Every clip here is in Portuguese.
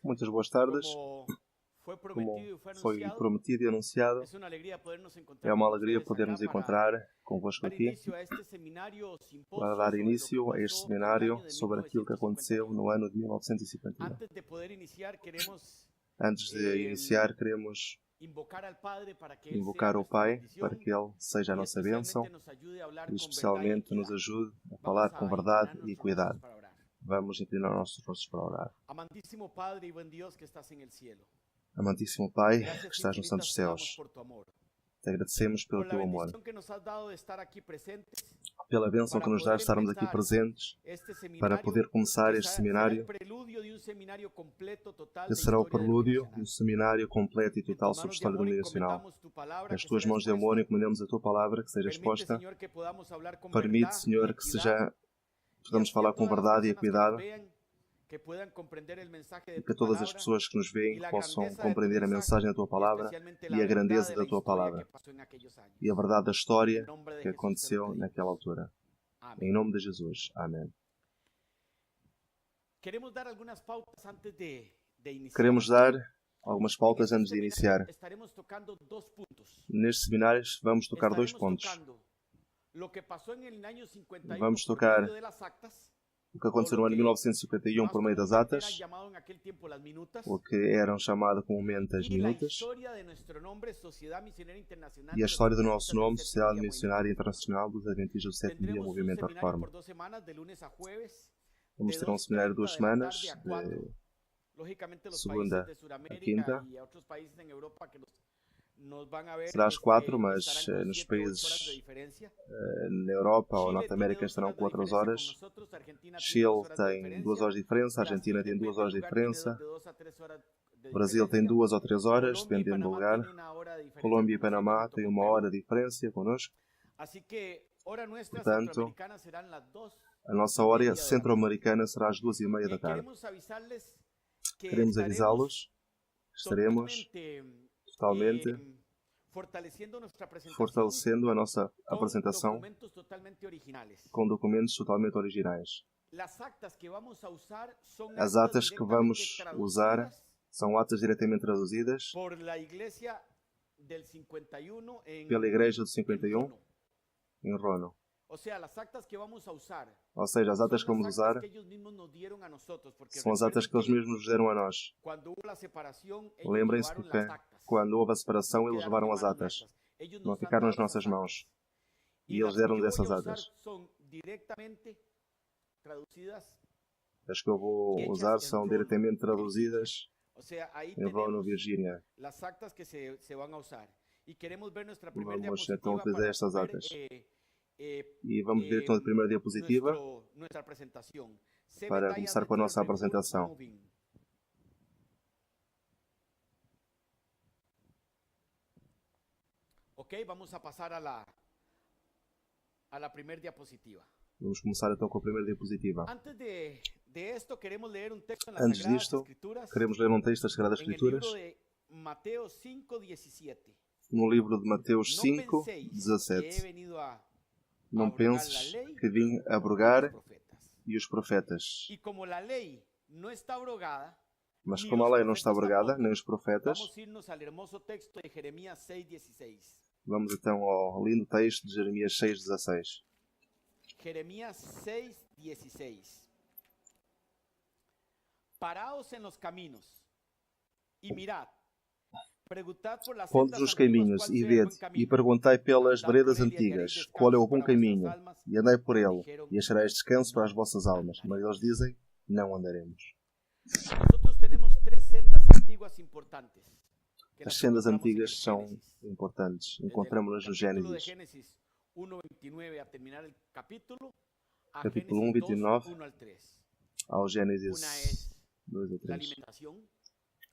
Muitas boas tardes. Como foi prometido e anunciado, é uma alegria podermos encontrar convosco aqui para dar início a este seminário sobre aquilo que aconteceu no ano de 1951. Antes de iniciar, queremos invocar o Pai para que Ele seja a nossa bênção e especialmente nos ajude a falar com verdade e cuidado. Vamos inclinar nossos rostos para orar. Amantíssimo Padre e buen Dios que estás en el cielo. Amantíssimo Pai, que estás nos santos céus, te agradecemos pelo teu amor, pela bênção que nos dás de estarmos aqui presentes para poder começar este seminário, que será o prelúdio de um seminário completo e total sobre a história da unidade nacional. As tuas mãos de amor encomendamos a tua palavra que seja exposta. Permite, Senhor, que podamos falar com verdade e cuidado, e que todas as pessoas que nos veem possam compreender a mensagem da tua palavra e a grandeza da tua palavra e a verdade da história que aconteceu naquela altura. Em nome de Jesus. Amém. Queremos dar algumas pautas antes de iniciar. Nestes seminários vamos tocar 2 pontos. Vamos tocar o que aconteceu no ano de 1951 por meio das atas, o que eram chamadas comumente as minutas, e a história do nosso nome, Sociedade Missionária Internacional dos Adventistas do Sétimo Dia, Movimento da Reforma. Vamos ter um seminário de 2 semanas, de segunda a quinta. Será às 4, mas nos países na Europa ou Norte América estarão 4 horas. Chile tem 2 horas de diferença, Argentina tem 2 horas de diferença, Brasil tem 2 ou 3 horas, dependendo do lugar. Colômbia e Panamá têm 1 hora de diferença conosco. Portanto, a nossa hora centro-americana será às 2:30 da tarde. Queremos avisá-los que estaremos totalmente fortalecendo a nossa apresentação com documentos totalmente originais. As atas que vamos usar são atas diretamente traduzidas pela Igreja do 51 em Rono. Ou seja, as atas que vamos usar são as atas que eles mesmos nos deram a nós. Lembrem-se porque quando houve a separação, eles levaram as atas. Não ficaram nas nossas mãos. E eles deram-nos essas atas. As que eu vou usar são diretamente traduzidas em Rono, Virgínia. Vamos então utilizar estas atas. E vamos ver então a primeira diapositiva para começar com a nossa apresentação. Vamos a passar a la primeira diapositiva. Vamos começar então com a primeira diapositiva. Antes disto, queremos ler um texto das Sagradas Escrituras no livro de Mateus 5:17. Não penses que vim abrogar e os profetas. Mas como a lei não está abrogada, nem os profetas, vamos então ao lindo texto de Jeremias 6:16. Jeremias 6:16. Paraos en los caminos y mirad. Pondes os caminhos e vede, e perguntai pelas veredas antigas, qual é o bom caminho, e andai por ele, e achareis descanso para as vossas almas. Mas eles dizem, não andaremos. As sendas antigas são importantes. Encontramos-las no Gênesis. Capítulo 1, 29, ao Gênesis 2 a 3.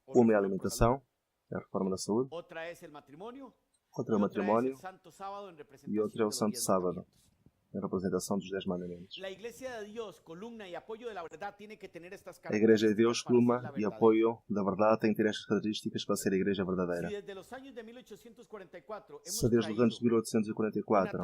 Uma é a alimentação, é a reforma da saúde. Outra é o matrimônio e outra é o Santo Sábado, a representação dos 10 mandamentos. A Igreja de Deus, coluna e apoio da verdade, tem que ter estas características para ser a Igreja verdadeira. Se desde os anos de 1844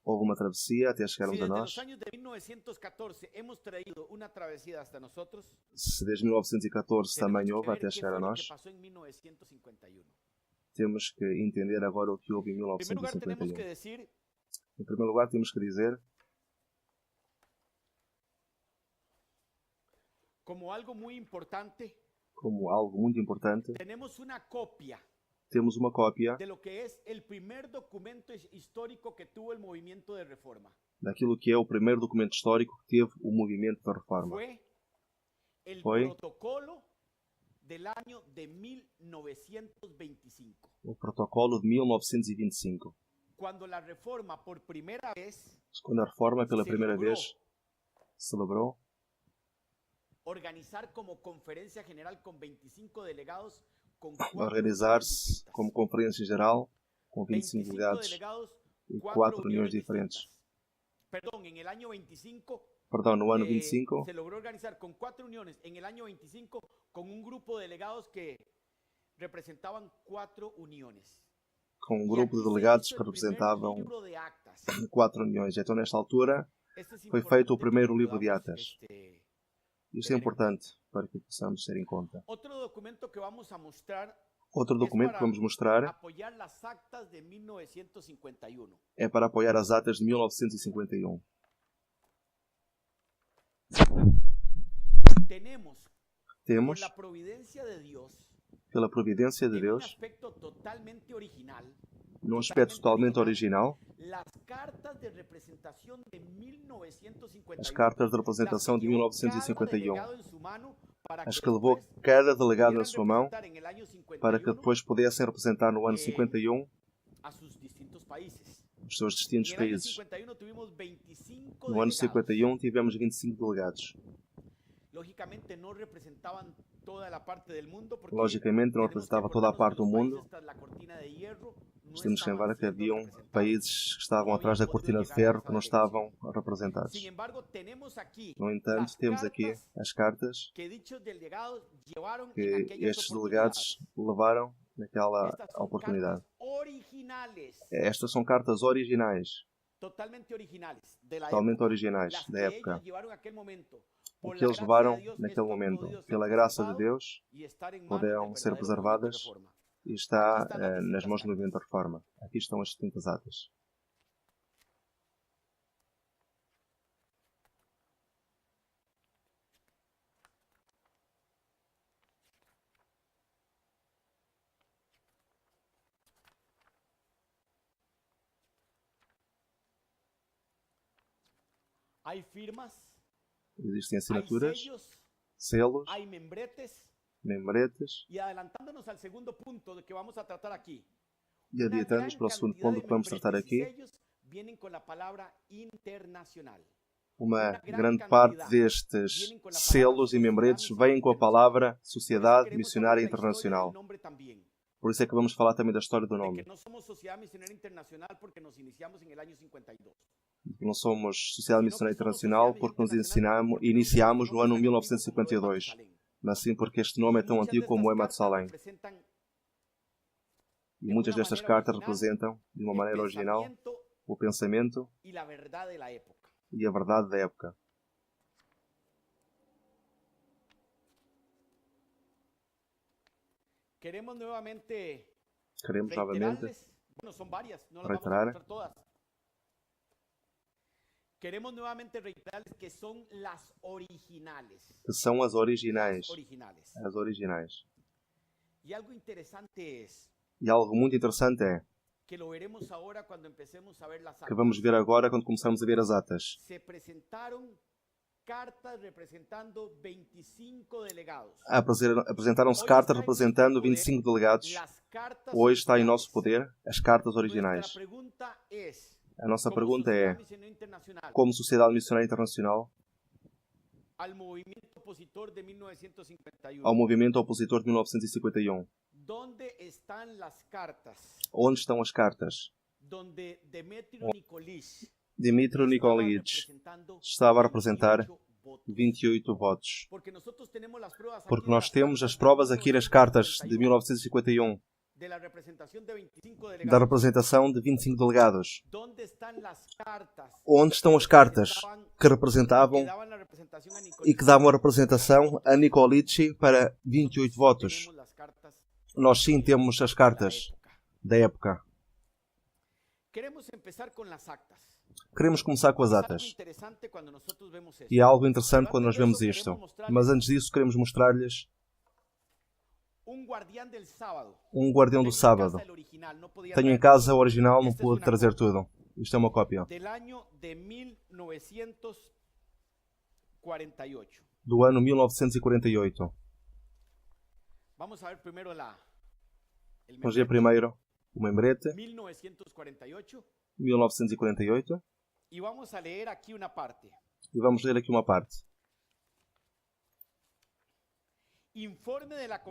Houve uma travessia até Si chegarmos a desde nós. los años de 1914 hemos traído una travesía hasta nosotros, Se desde 1914 tenemos também que houve ver até qué chegar a fue lo que nós, pasó en 1951. temos que entender agora o que houve em En primer lugar, tenemos que 1951. decir Em primeiro lugar, temos que dizer, como algo muy importante, como algo muito importante, tenemos una copia temos uma cópia de lo que es el primer documento histórico que tuvo el movimiento de reforma. daquilo que é o primeiro documento histórico que teve o movimento da reforma. Fue el Fue protocolo del año de 1925. O protocolo de 1925. Cuando la reforma por primera vez Quando a reforma pela se primeira logró vez celebrou organizar como conferencia general con 25 delegados con 4 organizar-se distintas. como conferência geral com 25 25 delegados delegados, e 4 4 uniones reuniões diferentes. distintas. Perdón, en el año 25 Perdão, no ano 25, se logró organizar con 4 uniones en el año 25 con un grupo de delegados que representaban 4 uniones. com um Y grupo aquí de se delegados hizo que el primer representavam libro de actas. 4 uniões. Então, nesta altura, Esto es foi feito o importante primeiro que livro de podamos, atas. Isto é importante para que possamos ter em conta. Otro documento que vamos a mostrar Outro documento que vamos mostrar apoyar las actas de 1951. é para apoiar as atas de 1951. Tenemos, Temos, por la providencia de Dios, pela providência de en un Deus, aspecto totalmente original, num aspecto totalmente original, las cartas de representación de 1951. as cartas de representação de las que llevó cada 1951. delegado en su mano para As que que levou después cada delegado na pudieran sua mão representar en el año 51 para que depois pudessem representar no ano 51 a sus distintos países. os seus En distintos el año países. 51 tuvimos 25 No ano delegados. 51 tivemos 25 delegados. Lógicamente no representaban toda la parte del mundo porque Logicamente não tenemos que representava toda a acordarnos parte que do los mundo. países tras la cortina de hierro no Temos que lembrar estaban que siendo haviam representados. países que estavam atrás da cortina de ferro que não estavam representados. Sin embargo, tenemos aquí No entanto, las temos aqui cartas as cartas que dichos delegados llevaron en que aquellas estes delegados levaram naquela Estas son oportunidade. cartas originales, Estas são cartas originais, totalmente originales de la totalmente época, originais las da que época. ellos llevaron en aquel momento. O Por que la eles gracia levaram de Dios, naquele esto ha momento, podido ser pela graça de preservado Deus, y estar en manos puderam del ser verdadero preservadas movimiento de reforma. e está Aqui estão as nas distintas mãos do cartas. movimento da reforma. Aqui estão as distintas atas. Hay firmas, Existem hay assinaturas, sellos, selos, hay membretes. membretes. Y adelantándonos al segundo punto de que vamos a tratar aquí. E adiantando-nos para o segundo ponto que vamos tratar aqui, Vienen con la palabra internacional. uma grande parte destes selos e membretes vêm com a palavra Sociedade Missionária Internacional. Por isso é que vamos falar também da história do De nome. que no somos Sociedad Misionera Internacional porque nos iniciamos en el año 52. Não somos Sociedade Missionária Internacional porque nos iniciamos no ano 1952, mas sim porque este nome é tão antigo como é Matusalém. E muitas destas cartas representam, de uma maneira original, o pensamento y la verdad de la época. e a verdade da época. Queremos nuevamente Queremos novamente reiterarles, bueno, son varias, no las vamos a reiterar. mostrar todas. Queremos nuevamente reiterarles que son las originales. que são as originais. Originales. As originais. Y algo interesante es E algo muito interessante é que lo veremos ahora cuando empecemos a ver las que actas. vamos ver agora quando começarmos a ver as atas. Se presentaron cartas representando 25 delegados. Apresentaram-se cartas representando 25 delegados. Las cartas Hoje está em originales. nosso poder as cartas Nuestra originais. pregunta es, A nossa como pergunta Sociedad é, Misionera Internacional, como Sociedade Missionária Internacional, al movimiento opositor de 1951, ao movimento opositor de 1951, ¿dónde están las cartas onde estão as cartas? donde Demetrio Nikolic Dimitri Nikolic estava a representar 28 votos. Porque nosotros tenemos las pruebas aquí Porque de nós las temos as cartas de provas aqui nas cartas de 1951. 1951. da representação de 25 delegados. Onde estão as cartas que representavam e que davam a representação a Nicolici para 28 votos? Nós sim temos as cartas da época. Queremos começar com as atas. E é algo interessante quando nós vemos isto. Mas antes disso queremos mostrar-lhes um guardião do sábado. Tenho em casa o original, não pude trazer tudo. Isto é uma cópia. Do ano 1948. Vamos ver primeiro o membrete. 1948. E vamos ler aqui uma parte.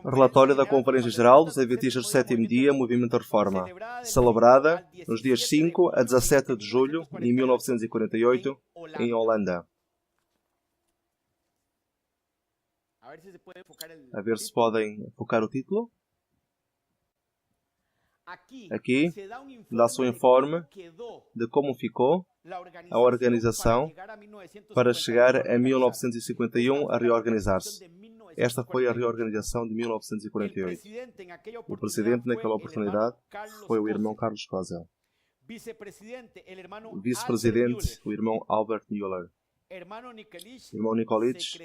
Relatório da Conferência Geral dos Adventistas do Sétimo Dia, Movimento da Reforma, celebrada nos dias 5 a 17 de julho de 1948, em Holanda. A ver se podem focar o título. Aqui dá-se um informe de como ficou a organização para chegar a 1951 a reorganizar-se. Esta foi a reorganização de 1948. O presidente naquela oportunidade foi o irmão Carlos Kozel. O vice-presidente, o irmão Albert Mueller. Irmão Nicolici,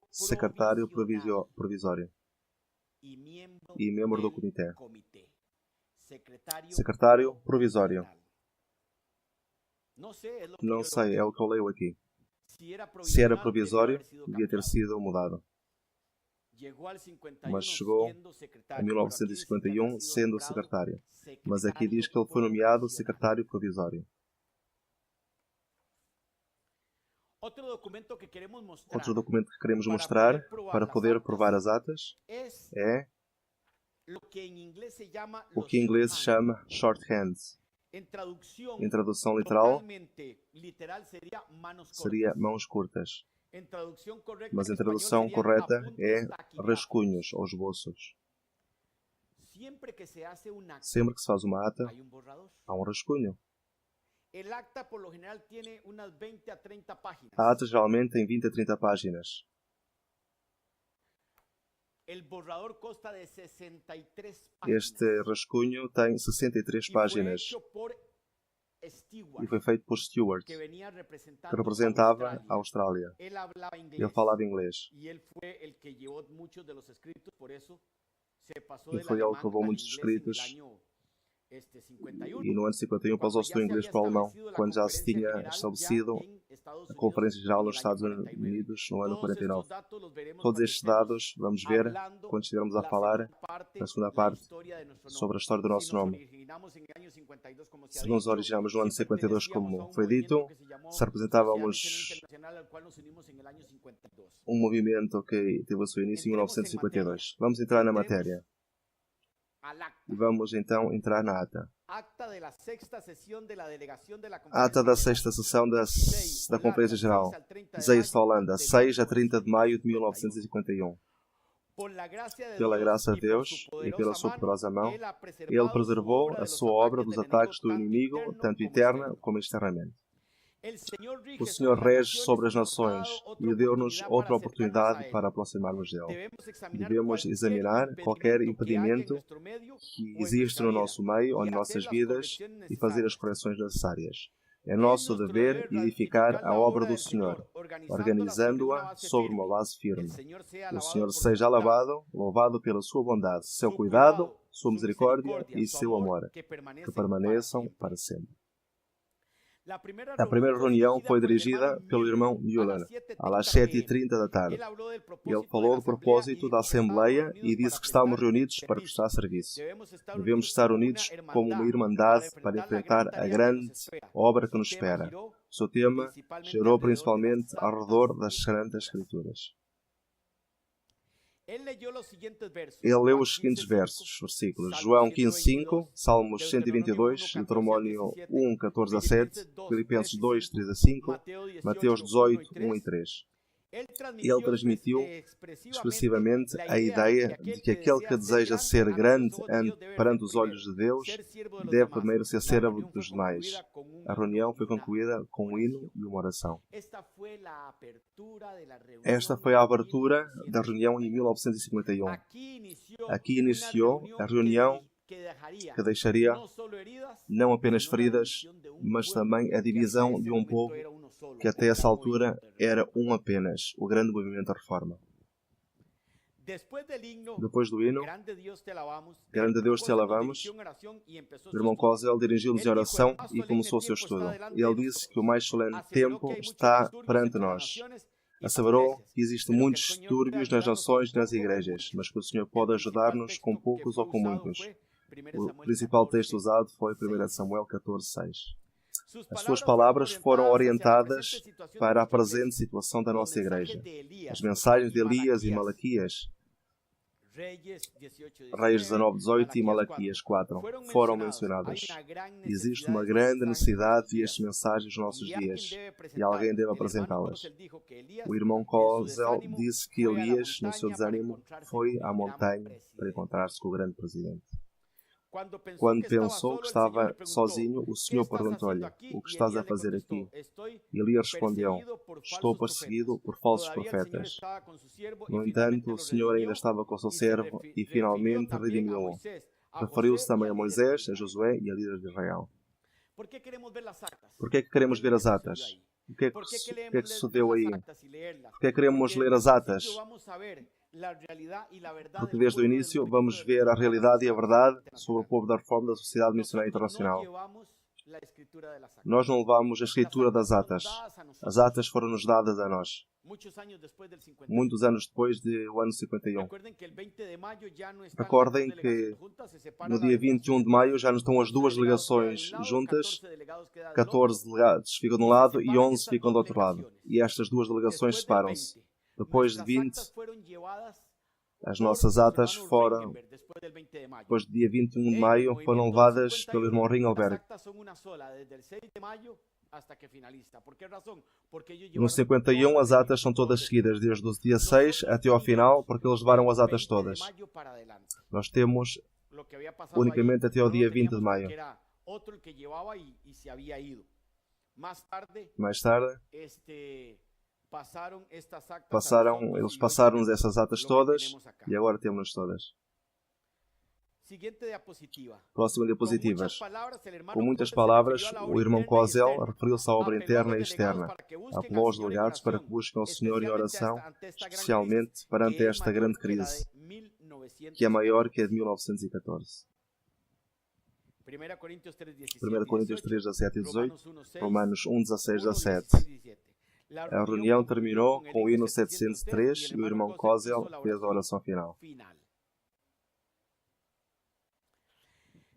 secretário provisório e membro do comitê. Secretário provisório. Não sei, é o que eu leio aqui. Se era provisório, devia ter sido mudado. Mas chegou em 1951 sendo secretário. Mas aqui diz que ele foi nomeado secretário provisório. Outro documento que queremos mostrar para poder provar as atas é o que em inglês se chama shorthand. Em tradução literal, seria mãos curtas. Mas em tradução correta é rascunhos ou esboços. Sempre que se faz uma ata, há um rascunho. A ata geralmente tem 20 a 30 páginas. Este rascunho tem 63 páginas e foi feito por Stewart, que representava a Austrália. Ele falava inglês. E foi ele que levou muitos escritos. E no ano 51 passou-se do inglês para o alemão, quando já se tinha estabelecido a Conferência Geral nos Estados Unidos no ano 49. Todos estes dados vamos ver quando estivermos a falar na segunda parte sobre a história do nosso nome. Se nos originamos no ano 52, como foi dito, se representávamos um movimento que teve o seu início em 1952. Vamos entrar na matéria. E vamos então entrar na ata. Ata da sexta sessão da Conferência Geral. Zeist, Holanda, 6 a 30 de maio de 1951. Pela graça de Deus e pela sua poderosa mão, Ele preservou a sua obra dos ataques do inimigo, tanto interna como externamente. O Senhor rege sobre as nações e deu-nos outra oportunidade para aproximarmos dele. Devemos examinar qualquer impedimento que existe no nosso meio ou em nossas vidas e fazer as correções necessárias. É nosso dever edificar a obra do Senhor, organizando-a sobre uma base firme. O Senhor seja louvado pela sua bondade, seu cuidado, sua misericórdia e seu amor, que permaneçam para sempre. A primeira reunião foi dirigida pelo irmão Mueller, às 7h30 da tarde. Ele falou do propósito da Assembleia e disse que estávamos reunidos para prestar serviço. Devemos estar unidos como uma irmandade para enfrentar a grande obra que nos espera. O seu tema girou principalmente ao redor das Sagradas Escrituras. Ele leu os seguintes versículos: João 15:5, Salmos 122, Deuteronômio 1:14-7, Filipenses 2:3-5, Mateus 18:1 e 3. Ele transmitiu expressivamente a ideia de que aquele que deseja ser grande perante os olhos de Deus deve primeiro ser servo dos demais. A reunião foi concluída com um hino e uma oração. Esta foi a abertura da reunião em 1951. Aqui iniciou a reunião que deixaria não apenas feridas, mas também a divisão de um povo que até essa altura era um apenas, o grande movimento da reforma. Depois do hino, Grande Deus te alabamos, o irmão Kozel dirigiu-nos em oração e começou o seu estudo. Ele disse que o mais solene tempo está perante nós. Asseverou que existem muitos distúrbios nas nações e nas igrejas, mas que o Senhor pode ajudar-nos com poucos ou com muitos. O principal texto usado foi 1 Samuel 14:6. As suas palavras foram orientadas para a presente situação da nossa igreja. As mensagens de Elias e Malaquias, Reis 19:18 e Malaquias 4, foram mencionadas. Existe uma grande necessidade de estas mensagens nos nossos dias e alguém deve apresentá-las. O irmão Kozel disse que Elias, no seu desânimo, foi à montanha para encontrar-se com o grande presidente. Quando pensou que estava sozinho, o Senhor perguntou-lhe: o que estás a fazer aqui? E Elias respondeu: estou perseguido por falsos profetas. No entanto, o Senhor ainda estava com o seu servo e finalmente redimiu-o. Referiu-se também a Moisés, a Josué e a líderes de Israel. Por que é que queremos ver as atas? O que é que sucedeu aí? Por que é que queremos ler as atas? Porque desde o início vamos ver a realidade e a verdade sobre o povo da reforma da Sociedade Missionária Internacional. Nós não levamos a escritura das atas. As atas foram-nos dadas a nós. Muitos anos depois do ano 51. Recordem que no dia 21 de maio já não estão as duas delegações juntas. 14 delegados ficam de um lado e 11 ficam do outro lado. E estas duas delegações separam-se. Depois de 20, as nossas atas foram, depois do dia 21 de maio, foram levadas pelo irmão Ringelberg. No 51, as atas são todas seguidas, desde o dia 6 até ao final, porque eles levaram as atas todas. Nós temos unicamente até ao dia 20 de maio. Mais tarde, eles passaram-nos essas atas todas e agora temos todas. Próxima diapositivas. Com muitas palavras, o irmão Kozel referiu-se à obra interna e externa. Apelou aos delegados para que busquem o Senhor em oração, especialmente perante esta grande crise, que é maior que a de 1914. 1 Coríntios 3, 17 e 18, Romanos 1, 16, 17. A reunião terminou com o hino 703 e o irmão Kozel fez a oração final.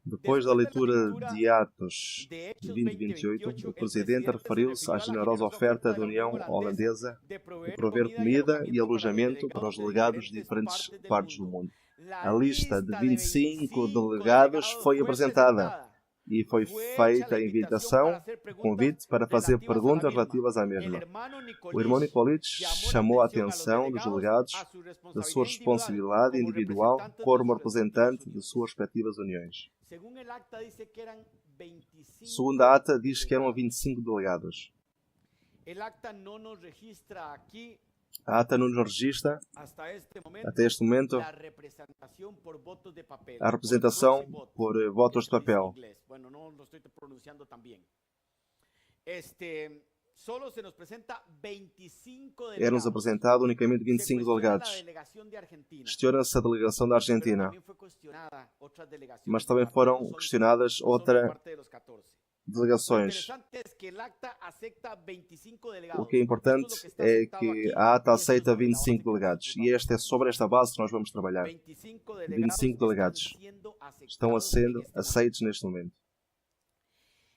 Depois da leitura de Atos 20-28, o presidente referiu-se à generosa oferta da União Holandesa de prover comida e alojamento para os delegados de diferentes partes do mundo. A lista de 25 delegados foi apresentada e foi feita a invitação, o convite para fazer perguntas relativas à mesma. O irmão Nicolits chamou a atenção dos delegados da sua responsabilidade individual como representante de suas respectivas uniões. Segundo a ata, diz que eram 25 delegados. A ata não nos registra, até este momento, a representação por votos de papel. Era-nos apresentado unicamente 25 delegados. Questiona-se a delegação da Argentina, mas também foram questionadas outras delegações. O que é importante é que a ata aceita 25 delegados e é sobre esta base que nós vamos trabalhar. 25 delegados estão sendo aceitos neste momento.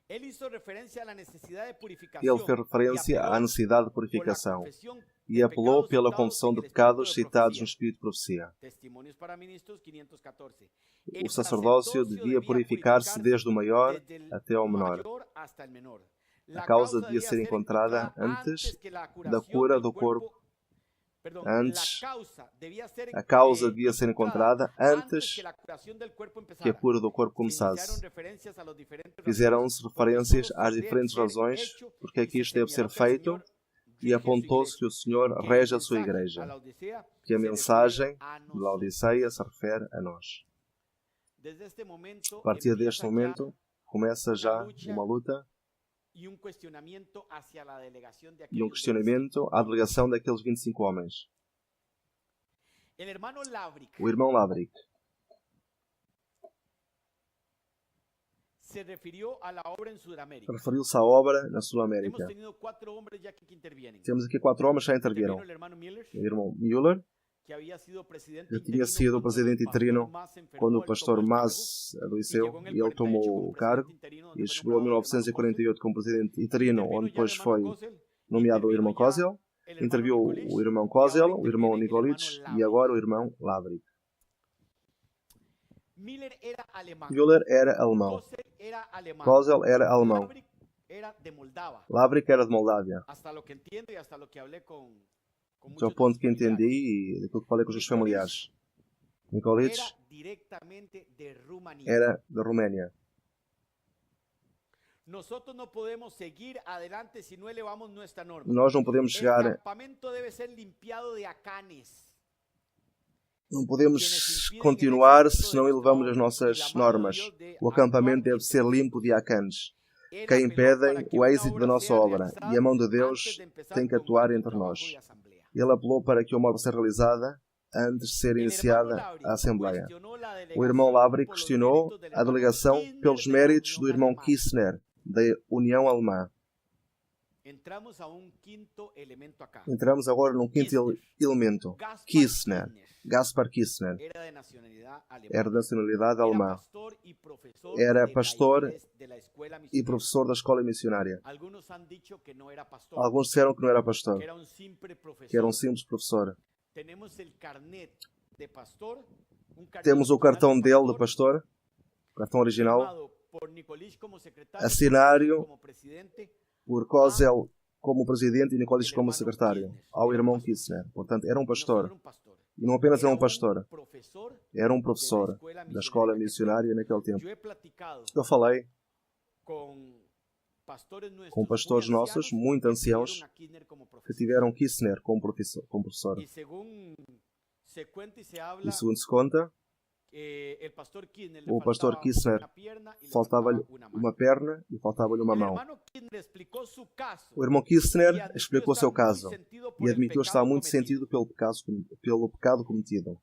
Ele fez referência à necessidade de purificação e apelou pela confissão de pecados citados no Espírito de Profecia. O sacerdócio devia purificar-se desde o maior até ao menor. A causa devia ser encontrada antes da cura do corpo Antes, a causa devia ser encontrada antes que a cura do corpo começasse. Fizeram-se referências às diferentes razões porque é que isto deve ser feito e apontou-se que o Senhor rege a sua igreja, que a mensagem de Laodiceia se refere a nós. A partir deste momento, começa já uma luta e um questionamento à delegação daqueles 25 homens. O irmão Lavrik referiu-se à obra na Sul-América. Temos aqui 4 homens que já intervieram. O irmão Müller, que tinha sido o presidente interino quando o pastor Mas adoeceu e ele tomou o cargo e chegou a 1948 como presidente interino, onde depois foi nomeado o irmão Kozel. Interviu o irmão Kozel, o irmão Nikolic e agora o irmão Lavrik. Müller era alemão. Kozel era alemão. Lavrik era de Moldávia. Até o ponto que entendi e daquilo que falei com os seus familiares. Nikolic era da Roménia. Nós não podemos chegar. Não podemos continuar se não elevamos as nossas normas. O acampamento deve ser limpo de acanes, que impedem o êxito da nossa obra, e a mão de Deus tem que atuar entre nós. Ele apelou para que uma obra seja realizada antes de ser iniciada a Assembleia. O irmão Lavrik questionou a delegação pelos méritos do irmão Kistner, da União Alemã. Entramos agora num quinto elemento. Kistner. Gaspar Kistner. Era da nacionalidade alemã. Era pastor e professor da escola missionária. Alguns disseram que não era pastor, que era um simples professor. Temos o cartão dele de pastor, o cartão original, assinário por Kozel como presidente e Nikolic como secretário, ao irmão Kistner. Portanto, era um pastor. E não apenas era um pastor, era um professor da escola missionária naquele tempo. Eu falei com pastores nossos, muito anciãos, que tiveram Kistner como professor. E segundo se conta, o pastor Kistner faltava-lhe uma perna e faltava-lhe uma mão. O irmão Kistner explicou o seu caso e admitiu estar muito sentido pelo pecado cometido.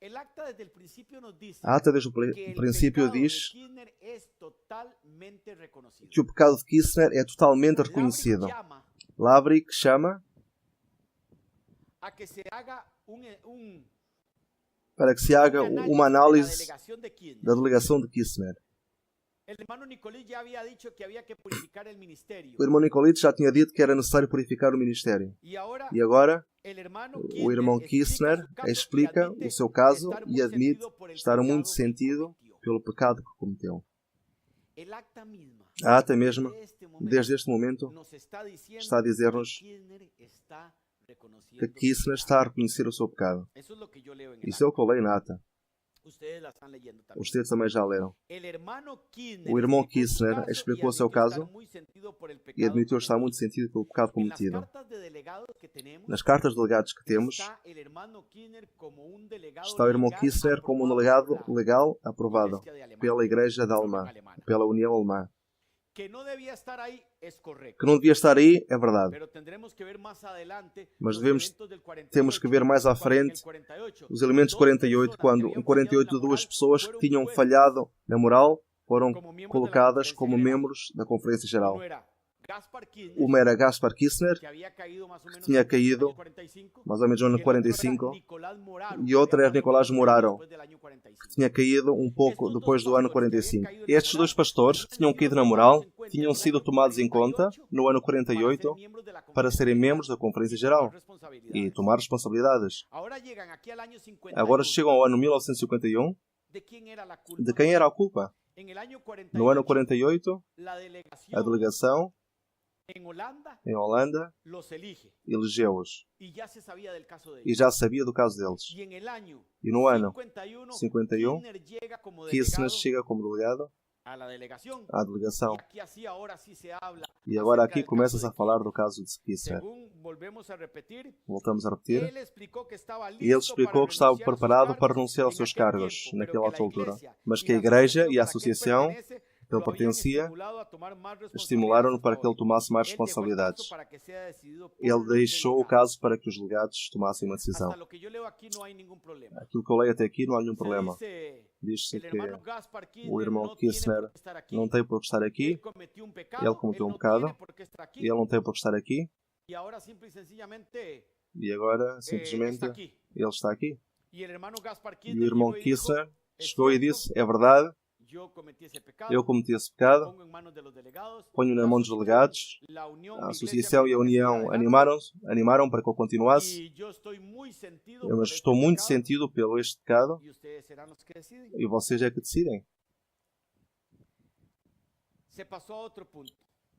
A ata desde o princípio diz que o pecado de Kistner é totalmente reconhecido. Lavrik chama para que se haga uma análise da delegação de Kistner. O irmão Nikolic já tinha dito que era necessário purificar o ministério. E agora, o irmão Kistner explica o seu caso e admite estar muito sentido pelo pecado que cometeu. A ata mesma, desde este momento, está a dizer-nos que Kistner está a reconhecer o seu pecado. Isso é o que eu leio na ata. Vocês também já leram. O irmão Kistner explicou o seu caso e admitiu estar muito sentido pelo pecado cometido. Nas cartas de delegados que temos, está o irmão Kistner como um delegado legal aprovado pela Igreja da Alemã, pela União Alemã. Que não devia estar aí, é verdade. Mas temos que ver mais à frente os elementos de 48, quando em 48 duas pessoas que tinham falhado na moral foram colocadas como membros da Conferência Geral. Uma era Gaspar Kistner, que tinha caído mais ou menos no ano 45, e outra era Nicolás Muraro, que tinha caído um pouco depois do ano 45. Estes dois pastores, que tinham caído na moral, tinham sido tomados em conta no ano 48 para serem membros da Conferência Geral e tomar responsabilidades. Agora chegam ao ano 1951. De quem era a culpa? No ano 48, a delegação em Holanda, elegeu-os. E já sabia do caso deles. E no ano 51, Kirchner chega como delegado à delegação. E agora aqui começa-se a falar do caso de Kirchner. Voltamos a repetir. E ele explicou que estava preparado para renunciar aos seus cargos naquela altura, mas que a Igreja e a associação que ele pertencia estimularam-no para que ele tomasse mais responsabilidades. Ele deixou o caso para que os delegados tomassem uma decisão. Aquilo que eu leio até aqui não há nenhum problema. Diz-se que o irmão Kirchner não tem por que estar aqui, ele cometeu um pecado, ele não tem por que estar aqui, e agora simplesmente ele está aqui. E o irmão Kirchner chegou e disse: é verdade, eu cometi esse pecado, ponho na mão dos delegados, a associação e a união animaram para que eu continuasse, mas estou muito sentido pelo este pecado, e vocês é que decidem.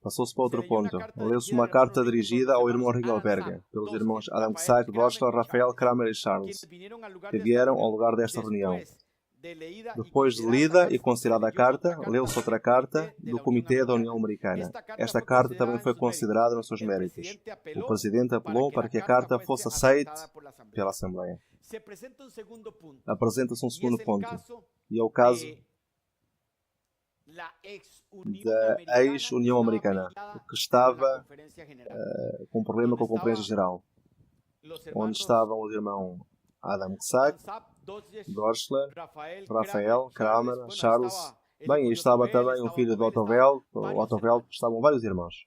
Passou-se para outro ponto. Leu-se uma carta dirigida ao irmão Rigelberger, pelos irmãos Adam Sack, Dorsler, Rafael, Kramer e Charles, que vieram ao lugar desta reunião. Depois de lida e considerada a carta, leu-se outra carta do Comitê da União Americana. Esta carta também foi considerada nos seus méritos. O Presidente apelou para que a carta fosse aceita pela Assembleia. Apresenta-se um segundo ponto, e é o caso da ex-União Americana, que estava com um problema com a Conferência Geral, onde estavam os irmãos Adam Sack, Dorsler, Rafael, Kramer, Charles. Bem, e estava também um filho de Otto Welt, estavam vários irmãos.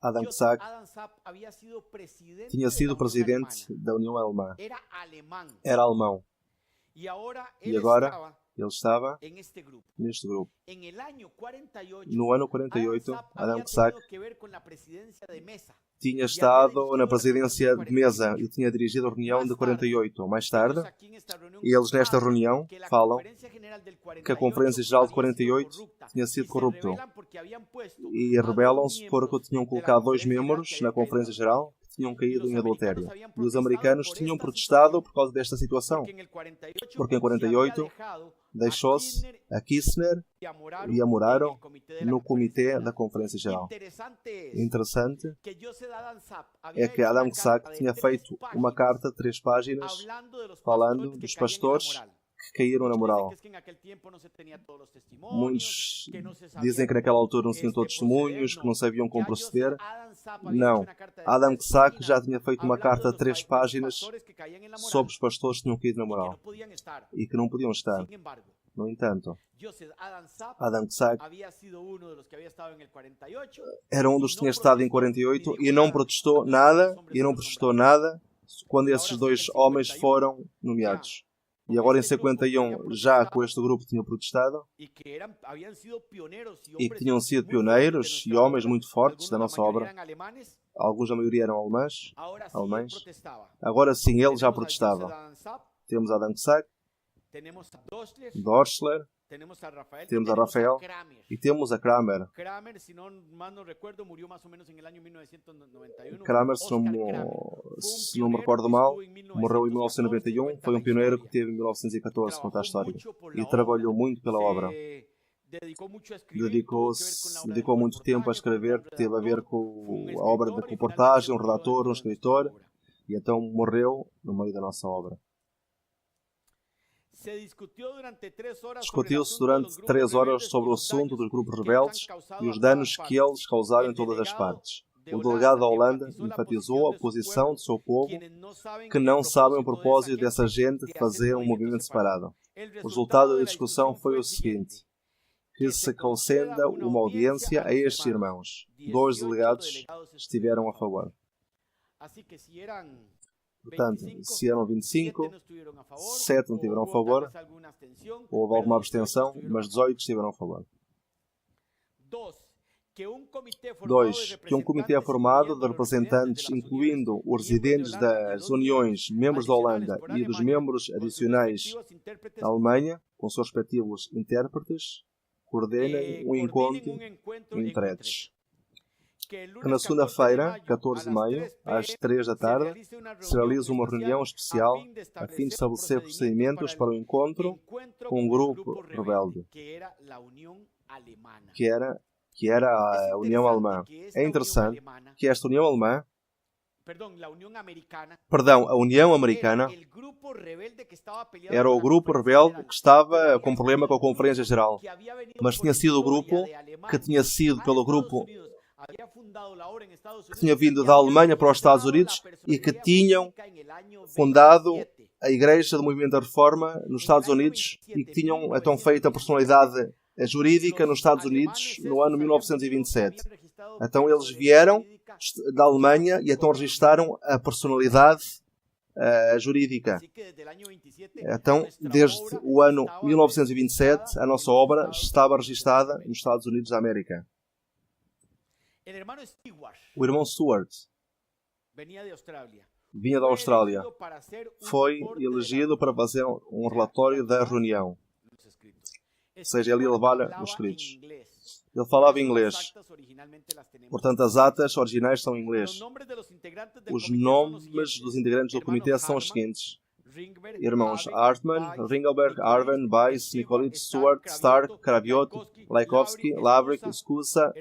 Adam Sack tinha sido presidente da União Alemã. Era alemão. E agora ele estava neste grupo. No ano 48, Adam Sack tinha estado na presidência de mesa e tinha dirigido a reunião de 48. Mais tarde, eles nesta reunião falam que a Conferência Geral de 48 tinha sido corrupta e rebelam-se porque tinham colocado 2 membros na Conferência Geral que tinham caído em adultério. E os americanos tinham protestado por causa desta situação, porque em 48 deixou-se a Kirchner e a Moraram no Comitê da Conferência Geral. Interessante é que Adam Sack tinha feito uma carta de 3 páginas falando dos pastores que caíram na moral. Muitos dizem que naquela altura não se tinham todos testemunhos, que não sabiam como proceder. Não. Adam Sack já tinha feito uma carta de 3 páginas sobre os pastores que tinham caído na moral e que não podiam estar. No entanto, Adam Sack era um dos que tinha estado em 48 e não protestou nada quando esses 2 homens foram nomeados. E agora em 51, já com este grupo tinham protestado e que tinham sido pioneiros e homens muito fortes da nossa obra. Alguns, a maioria, eram alemães. Agora sim, ele já protestava. Temos Adam Sack, Dorsler, temos a Rafael e temos a Kramer. Kramer, se não me recordo mal, morreu em 1991. Foi um pioneiro que teve em 1914, conta a história. E trabalhou muito pela obra. Dedicou muito tempo a escrever, teve a ver com a obra de reportagem, um redator, um escritor, e então morreu no meio da nossa obra. Discutiu-se durante 3 horas sobre o assunto dos grupos rebeldes e os danos que eles causaram em todas as partes. O delegado da Holanda enfatizou a posição do seu povo, que não sabem o propósito dessa gente de fazer um movimento separado. O resultado da discussão foi o seguinte: que se conceda uma audiência a estes irmãos. 2 delegados estiveram a favor. Portanto, se eram 25, 7 não estiveram a favor, houve alguma abstenção, mas 18 estiveram a favor. 2. Que um comitê formado de representantes, incluindo os residentes das uniões, membros da Holanda e dos membros adicionais da Alemanha, com seus respectivos intérpretes, coordenem um encontro entre eles. Que na segunda-feira, 14 de maio, às 3 da tarde, se realiza uma reunião especial a fim de estabelecer procedimentos para o encontro com um grupo rebelde, que era a União Alemã. É interessante que esta União Alemã, a União Americana, era o grupo rebelde que estava com problema com a Conferência Geral, mas tinha sido o grupo que tinha sido pelo grupo que tinha vindo da Alemanha para os Estados Unidos e que tinham fundado a Igreja do Movimento da Reforma nos Estados Unidos e que tinham então feito a personalidade jurídica nos Estados Unidos no ano 1927. Então eles vieram da Alemanha e então registaram a personalidade jurídica. Então, desde o ano 1927, a nossa obra estava registada nos Estados Unidos da América. O irmão Stewart vinha da Austrália. Foi elegido para fazer um relatório da reunião. Ou seja, ele ia levar os escritos. Ele falava inglês. Portanto, as atas originais são em inglês. Os nomes dos integrantes do comitê são os seguintes: irmãos Hartmann, Ringelberg, Arven, Weiss, Nicolitz, Stewart, Stark, Karaviot, Laikowski, Lavrik, Skusa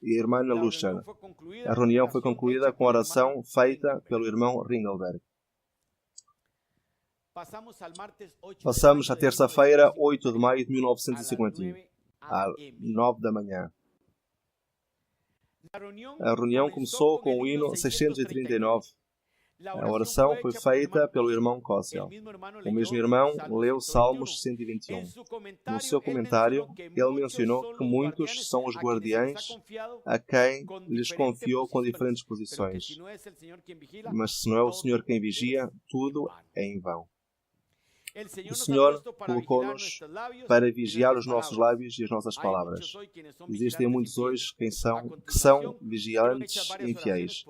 e a irmã Luscher. A reunião foi concluída com a oração feita pelo irmão Ringelberg. Passamos à terça-feira, 8 de maio de 1951, às 9 da manhã. A reunião começou com o hino 639. A oração foi feita pelo irmão Kossel. O mesmo irmão leu Salmos 121. No seu comentário, ele mencionou que muitos são os guardiães a quem lhes confiou com diferentes posições. Mas se não é o Senhor quem vigia, tudo é em vão. O Senhor colocou-nos para vigiar os nossos lábios e as nossas palavras. Existem muitos hoje que são vigilantes e infiéis.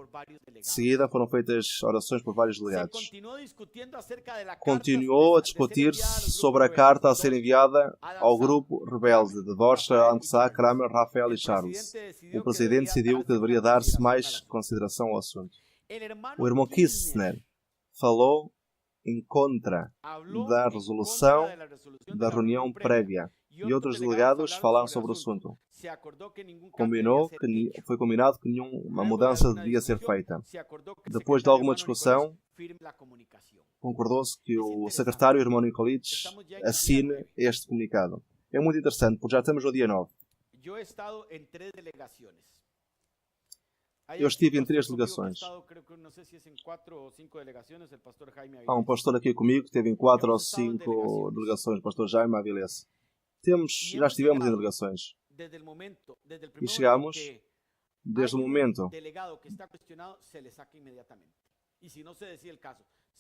De seguida foram feitas orações por vários delegados. Continuou a discutir-se sobre a carta a ser enviada ao grupo rebelde de Dorster, Ansá, Kramer, Rafael e Charles. O presidente decidiu que deveria dar-se mais consideração ao assunto. O irmão Kistner falou em contra da resolução da reunião prévia e outros delegados falaram sobre o assunto. Foi combinado que nenhuma mudança devia ser feita. Depois de alguma discussão, concordou-se que o secretário, o irmão Nicolitz, assine este comunicado. É muito interessante, porque já estamos no dia 9. Eu estive em 3 delegações. Há um pastor aqui comigo que esteve em 4 ou 5 delegações, o pastor Jaime Avilés. Já estivemos em delegações. E chegamos, desde o momento,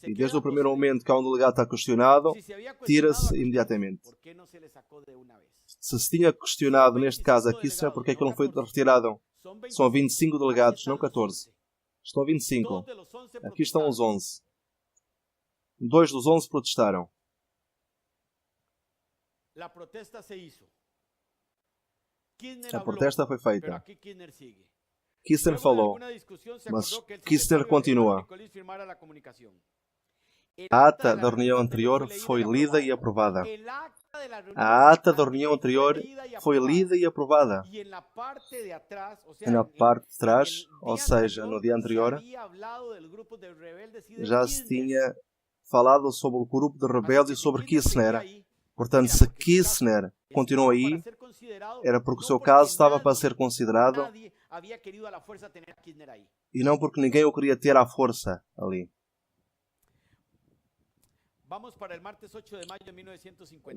e desde o primeiro momento que há um delegado que está questionado, tira-se imediatamente. Se tinha questionado, neste caso aqui, sabe porque é que ele não foi retirado? São 25 delegados, não 14. Estão 25. Aqui estão os 11. 2 dos 11 protestaram. A protesta foi feita. Kistner falou, mas Kistner continua. A ata da reunião anterior foi lida e aprovada. A ata da reunião anterior foi lida e aprovada. E na parte de trás, ou seja, no dia anterior, já se tinha falado sobre o grupo de rebeldes e sobre Kistner. Portanto, se Kistner continuou aí, era porque o seu caso estava para ser considerado e não porque ninguém o queria ter à força ali.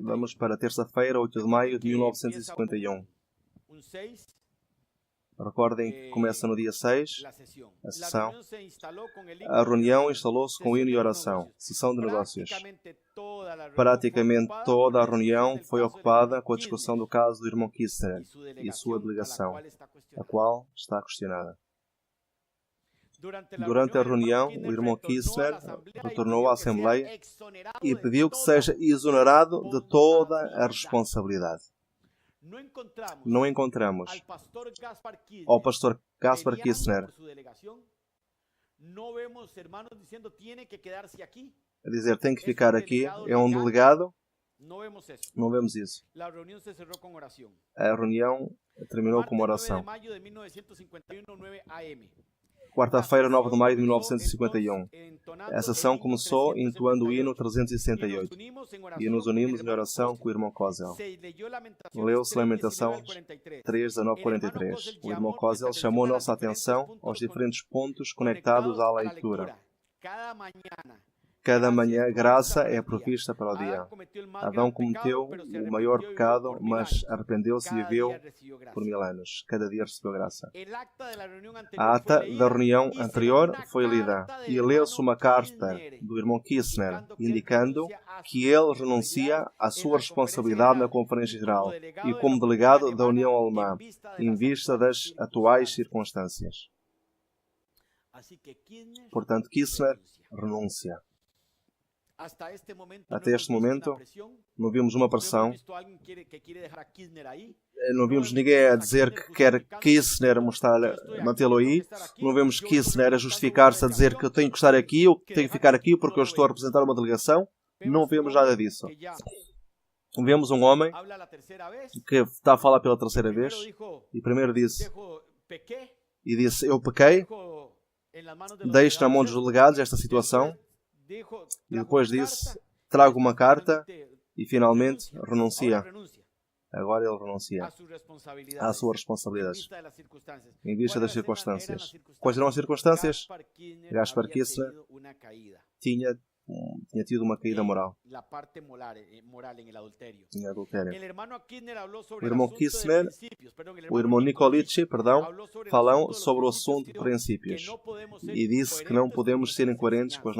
Vamos para a terça-feira, 8 de maio de 1951. Recordem que começa no dia 6, a sessão. A reunião instalou-se com hino e oração, sessão de negócios. Praticamente toda a reunião foi ocupada com a discussão do caso do irmão Kistner e sua delegação, a qual está questionada. Durante a reunião, o irmão Kistner retornou à Assembleia e pediu que seja exonerado de toda a responsabilidade. não encontramos ao pastor Gaspar Kirchner a dizer tem que ficar aqui, é um delegado. Não vemos isso. A reunião terminou com uma oração. Quarta-feira, 9 de maio de 1951. A sessão começou entoando o hino 368 e nos unimos em oração com o irmão Kozel. Leu-se Lamentações 3, 19, 43. O irmão Kozel chamou nossa atenção aos diferentes pontos conectados à leitura. Cada manhã, graça é provista para o dia. Adão cometeu o maior pecado, mas arrependeu-se e viveu por 1000 anos. Cada dia recebeu graça. A ata da reunião anterior foi lida e leu-se uma carta do irmão Kirchner, indicando que ele renuncia à sua responsabilidade na Conferência Geral e como delegado da União Alemã, em vista das atuais circunstâncias. Portanto, Kirchner renuncia. Até este momento, não vimos uma pressão, não vimos ninguém a dizer que quer Kirchner mantê-lo aí, não vemos Kirchner a justificar-se a dizer que eu tenho que estar aqui, eu tenho que ficar aqui porque eu estou a representar uma delegação. Não vemos nada disso. Vemos um homem que está a falar pela terceira vez e primeiro disse, eu pequei, deixo na mão dos delegados esta situação. E depois disse, trago uma carta e finalmente renuncia. Agora ele renuncia à sua responsabilidade em vista das circunstâncias. Quais eram as circunstâncias? Gaspar Kirchner tinha tido uma caída moral em adultério. O irmão Kirchner, o irmão Nicolici, falam sobre o assunto de princípios e disse que não podemos ser incoerentes com os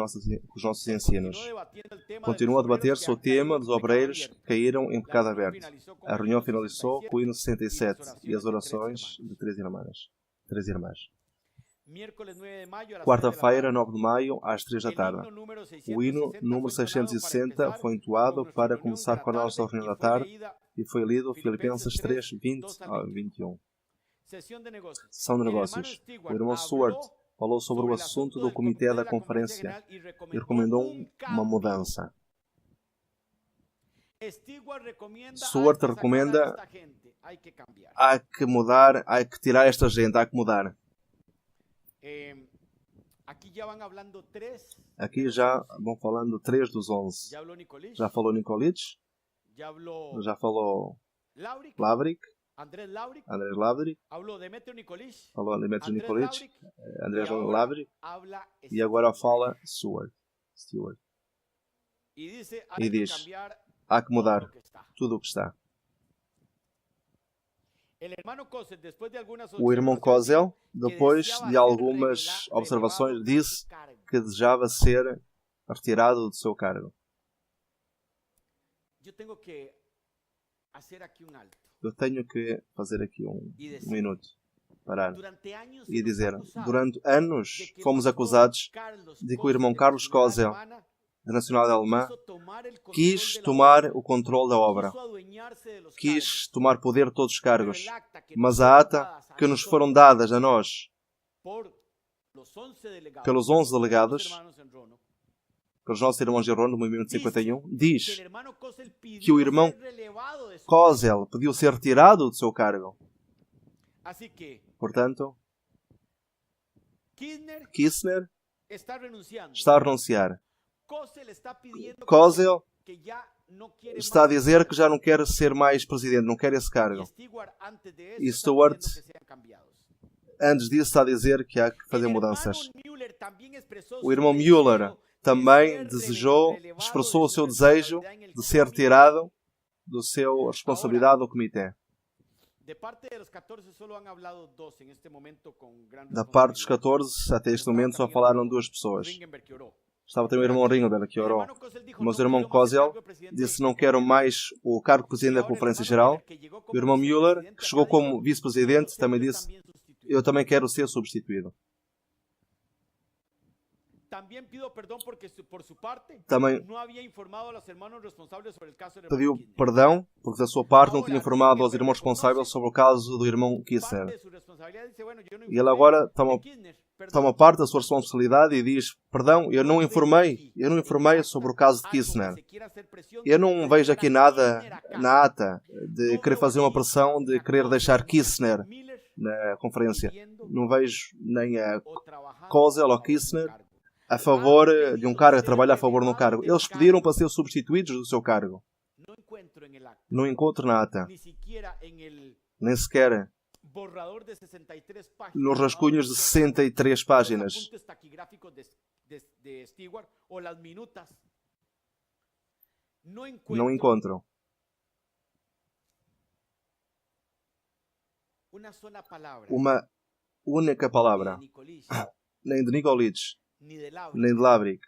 nossos ensinos. Continua a debater-se o tema dos obreiros que caíram em pecado aberto. A reunião finalizou com o hino 67 e as orações de três irmãs. Quarta-feira, 9 de maio, às 3 da tarde. O hino número 660 foi entoado para começar com a nossa reunião da tarde e foi lido Filipenses 3, 20 a 21. Sessão de negócios. O irmão Stuart falou sobre o assunto do comitê da conferência e recomendou uma mudança. Stuart recomenda há que mudar, há que tirar esta gente, há que mudar. Aqui já vão falando 3 dos 11. Já falou Nicolici, já falou Lavrik, Andrés Lavrik, falou Demetrio Nicolici, Andrés Lavrik e agora fala Stuart. E diz, há que mudar tudo o que está. O irmão Kozel, depois de algumas observações, disse que desejava ser retirado do seu cargo. Eu tenho que fazer aqui um minuto, parar e dizer, durante anos fomos acusados de que o irmão Carlos Kozel, da nacionalidade alemã, quis tomar o controle da obra, quis tomar poder de todos os cargos, mas a ata que nos foram dadas a nós pelos 11 delegados, pelos nossos irmãos em Rono, do movimento 51, diz que o irmão Kozel pediu ser retirado do seu cargo. Portanto, Kirchner está a renunciar. Kozel está a dizer que já não quer ser mais presidente, não quer esse cargo. E Stuart, antes disso, está a dizer que há que fazer mudanças. O irmão Müller também expressou o seu desejo de ser retirado da sua responsabilidade no comitê. Da parte dos 14, até este momento, só falaram 2 pessoas. Estava também o irmão Ringelberg que orou. Mas o irmão Kozel disse não quero mais o cargo de presidente da Conferência Geral. O irmão Müller, que chegou como vice-presidente, também disse eu também quero ser substituído. Também pediu perdão porque da sua parte não tinha informado aos irmãos responsáveis sobre o caso do irmão Kirchner. E ele agora toma parte da sua responsabilidade e diz: perdão, eu não informei sobre o caso de Kirchner. Eu não vejo aqui nada na ata de querer fazer uma pressão, de querer deixar Kirchner na conferência. Não vejo nem a Kozel ou Kirchner a favor de um cargo, a trabalhar a favor de um cargo. Eles pediram para ser substituídos do seu cargo. Não encontro na ata, nem sequer nos rascunhos de 63 páginas. Não encontro uma única palavra, nem de Nikolic, nem de Lavrik,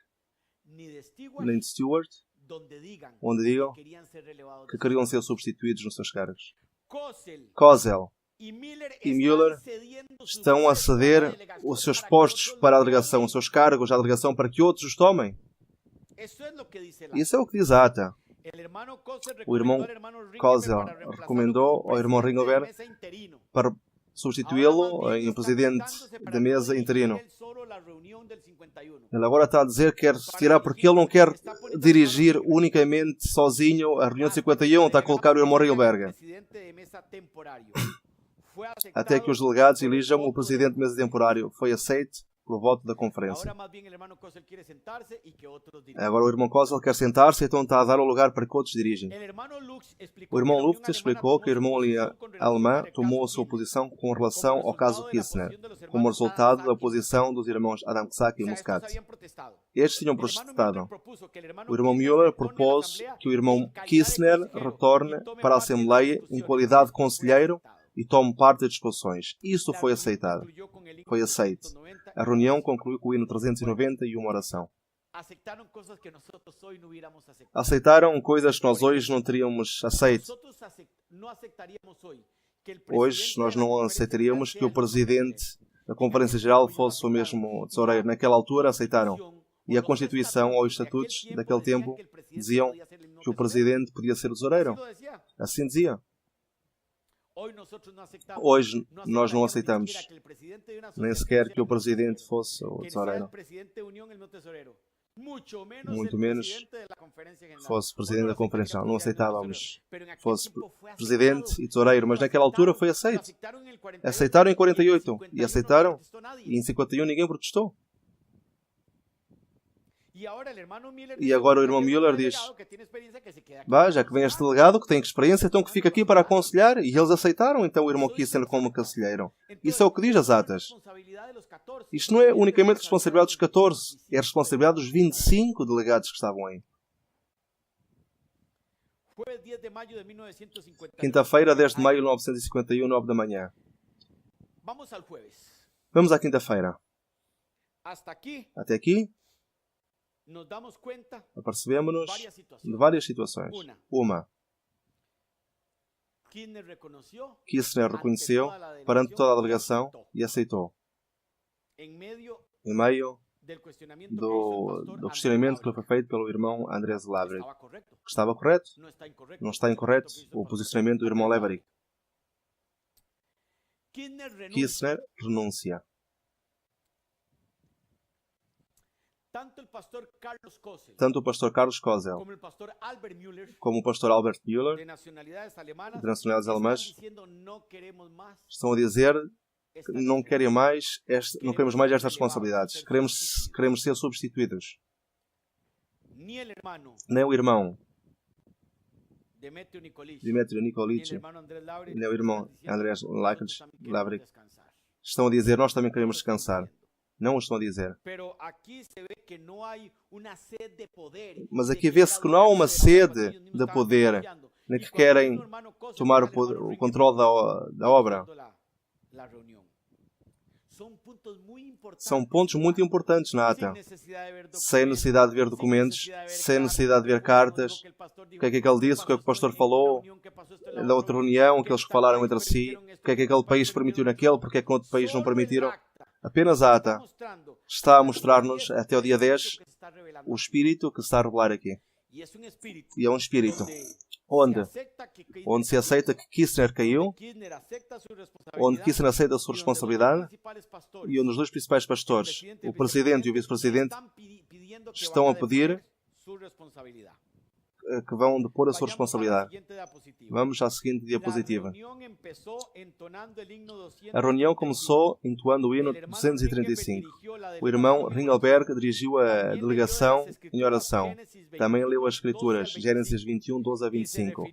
nem de Stewart, onde digam que queriam ser substituídos nos seus cargos. Kozel e Müller estão a ceder os seus postos para a delegação, os seus cargos à delegação, para que outros os tomem. Isso é o que diz a ata. O irmão Kozel recomendou ao irmão Ringelberg para substituí-lo em presidente da mesa interino. Ele agora está a dizer que quer retirar porque ele não quer dirigir unicamente sozinho a reunião de 51, está a colocar o irmão Ringelberg. Até que os delegados elijam o presidente de mesa temporário. Foi aceito pelo voto da conferência. Agora o irmão Kozel quer sentar-se, então está a dar o lugar para que outros dirigem. O irmão Luft explicou que o irmão alemão tomou a sua posição com relação ao caso Kirchner, como resultado da oposição dos irmãos Adam Ksak e Muscat. Estes tinham protestado. O irmão Müller propôs que o irmão Kirchner retorne para a Assembleia em qualidade de conselheiro e tome parte das discussões. Isso foi aceitado. Foi aceito. A reunião concluiu com o hino 390 e uma oração. Aceitaram coisas que nós hoje não teríamos aceito. Hoje nós não aceitaríamos que o presidente da Conferência Geral fosse o mesmo tesoureiro. Naquela altura aceitaram. E a Constituição ou os estatutos daquele tempo diziam que o presidente podia ser o tesoureiro. Assim dizia. Hoje nós não aceitamos nem sequer que o presidente fosse o tesoureiro. Muito menos fosse presidente da conferência. Não aceitávamos que fosse presidente e tesoureiro, mas naquela altura foi aceito. Aceitaram em 48 e aceitaram e em 51 ninguém protestou. E agora o irmão Müller diz: já que vem este delegado que tem experiência, então que fica aqui para aconselhar. E eles aceitaram então o irmão Kirchner como conselheiro. Isso é o que diz as atas. Isto não é unicamente responsabilidade dos 14, é responsabilidade dos 25 delegados que estavam aí. Quinta-feira, 10 de maio de 1951, 9 da manhã. Vamos à quinta-feira. Até aqui, apercebemos-nos de várias situações. Uma, Kirchner reconheceu perante toda a delegação e aceitou. Em meio do questionamento que foi feito pelo irmão Andrés Lavrik, que estava correto, não está incorreto o posicionamento do irmão Lavrik. Kirchner renuncia. Tanto o pastor Carlos Kozel como o pastor Albert Müller, de nacionalidades alemãs, estão a dizer que não querem mais não queremos mais estas responsabilidades. Queremos ser substituídos. Nem o irmão Dmitry Nikolic, nem o irmão Andrés Lavrik estão a dizer nós também queremos descansar. Não o estão a dizer. Mas aqui vê-se que não há uma sede de poder, nem que querem tomar o controle da obra. São pontos muito importantes na ata. Sem necessidade de ver documentos, sem necessidade de ver cartas. O que é que ele disse, o que é que o pastor falou, da outra reunião, que eles falaram entre si, o que é que aquele país permitiu naquele, porque é que outro país não permitiram. Apenas a ata está a mostrar-nos, até o dia 10, o Espírito que se está a revelar aqui. E é um Espírito onde se aceita que Kirchner caiu, onde Kirchner aceita a sua responsabilidade, e onde os dois principais pastores, o Presidente e o Vice-Presidente, estão a pedir que vão depor a sua responsabilidade. Vamos à seguinte diapositiva. A reunião começou entoando o hino 235. O irmão Ringelberg dirigiu a delegação em oração. Também leu as Escrituras, Gênesis 21, 12 a 25,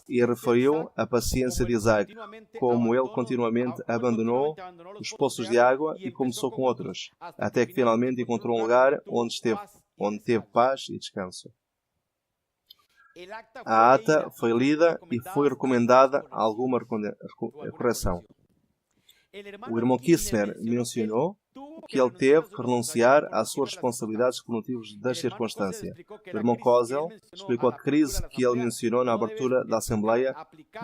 e referiu a paciência de Isaac, como ele continuamente abandonou os poços de água e começou com outros, até que finalmente encontrou um lugar onde teve paz e descanso. A ata foi lida e foi recomendada alguma correção. O irmão Kirchner mencionou que ele teve que renunciar às suas responsabilidades por motivos das circunstâncias. O irmão Kozel explicou que a crise que ele mencionou na abertura da Assembleia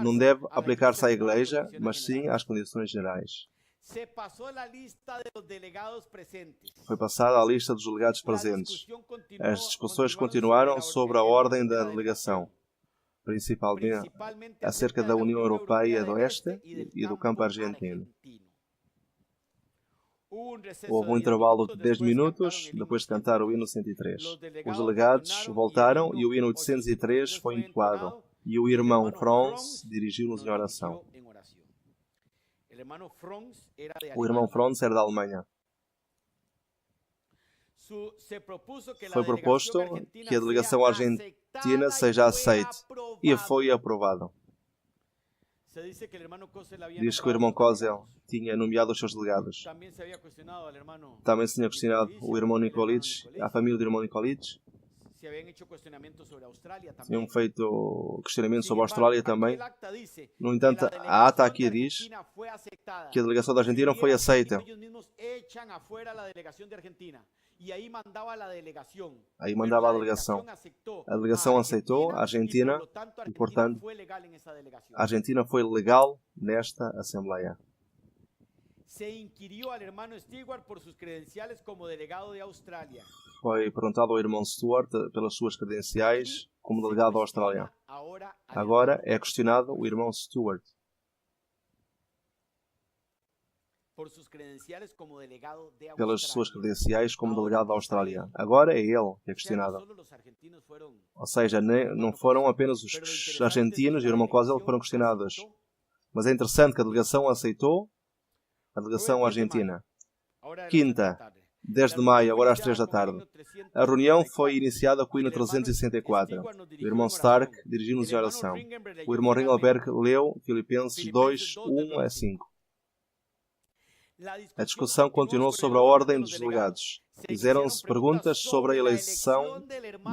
não deve aplicar-se à Igreja, mas sim às condições gerais. Foi passada a lista dos delegados presentes. As discussões continuaram sobre a ordem da delegação, principalmente acerca da União Europeia do Oeste e do campo argentino. Houve um intervalo de 10 minutos depois de cantar o hino 103. Os delegados voltaram e o hino 803 foi entoado, e o irmão Franz dirigiu-nos em oração. O irmão Franz era da Alemanha. Foi proposto que a delegação argentina seja aceite, e foi aprovado. Diz que o irmão Kozel tinha nomeado os seus delegados. Também se tinha questionado o irmão Nikolic, a família do irmão Nikolic. Tinham feito questionamentos sobre a Austrália também. No entanto, a ata aqui diz que a delegação da Argentina foi aceita. Aí mandava a delegação. A delegação aceitou a Argentina e, portanto, a Argentina foi legal nesta Assembleia. Foi perguntado ao irmão Stuart pelas suas credenciais como delegado da Austrália. Agora é questionado o irmão Stuart pelas suas credenciais como delegado da Austrália. Agora é ele que é questionado. Ou seja, não foram apenas os argentinos e o irmão Kozel que foram questionados. Mas é interessante que a delegação aceitou a delegação argentina. Quinta, 10 de maio, agora às 3 da tarde. A reunião foi iniciada com o hino 364. O irmão Stark dirigiu-nos em oração. O irmão Ringelberg leu Filipenses 2, 1 a 5. A discussão continuou sobre a ordem dos delegados. Fizeram-se perguntas sobre a eleição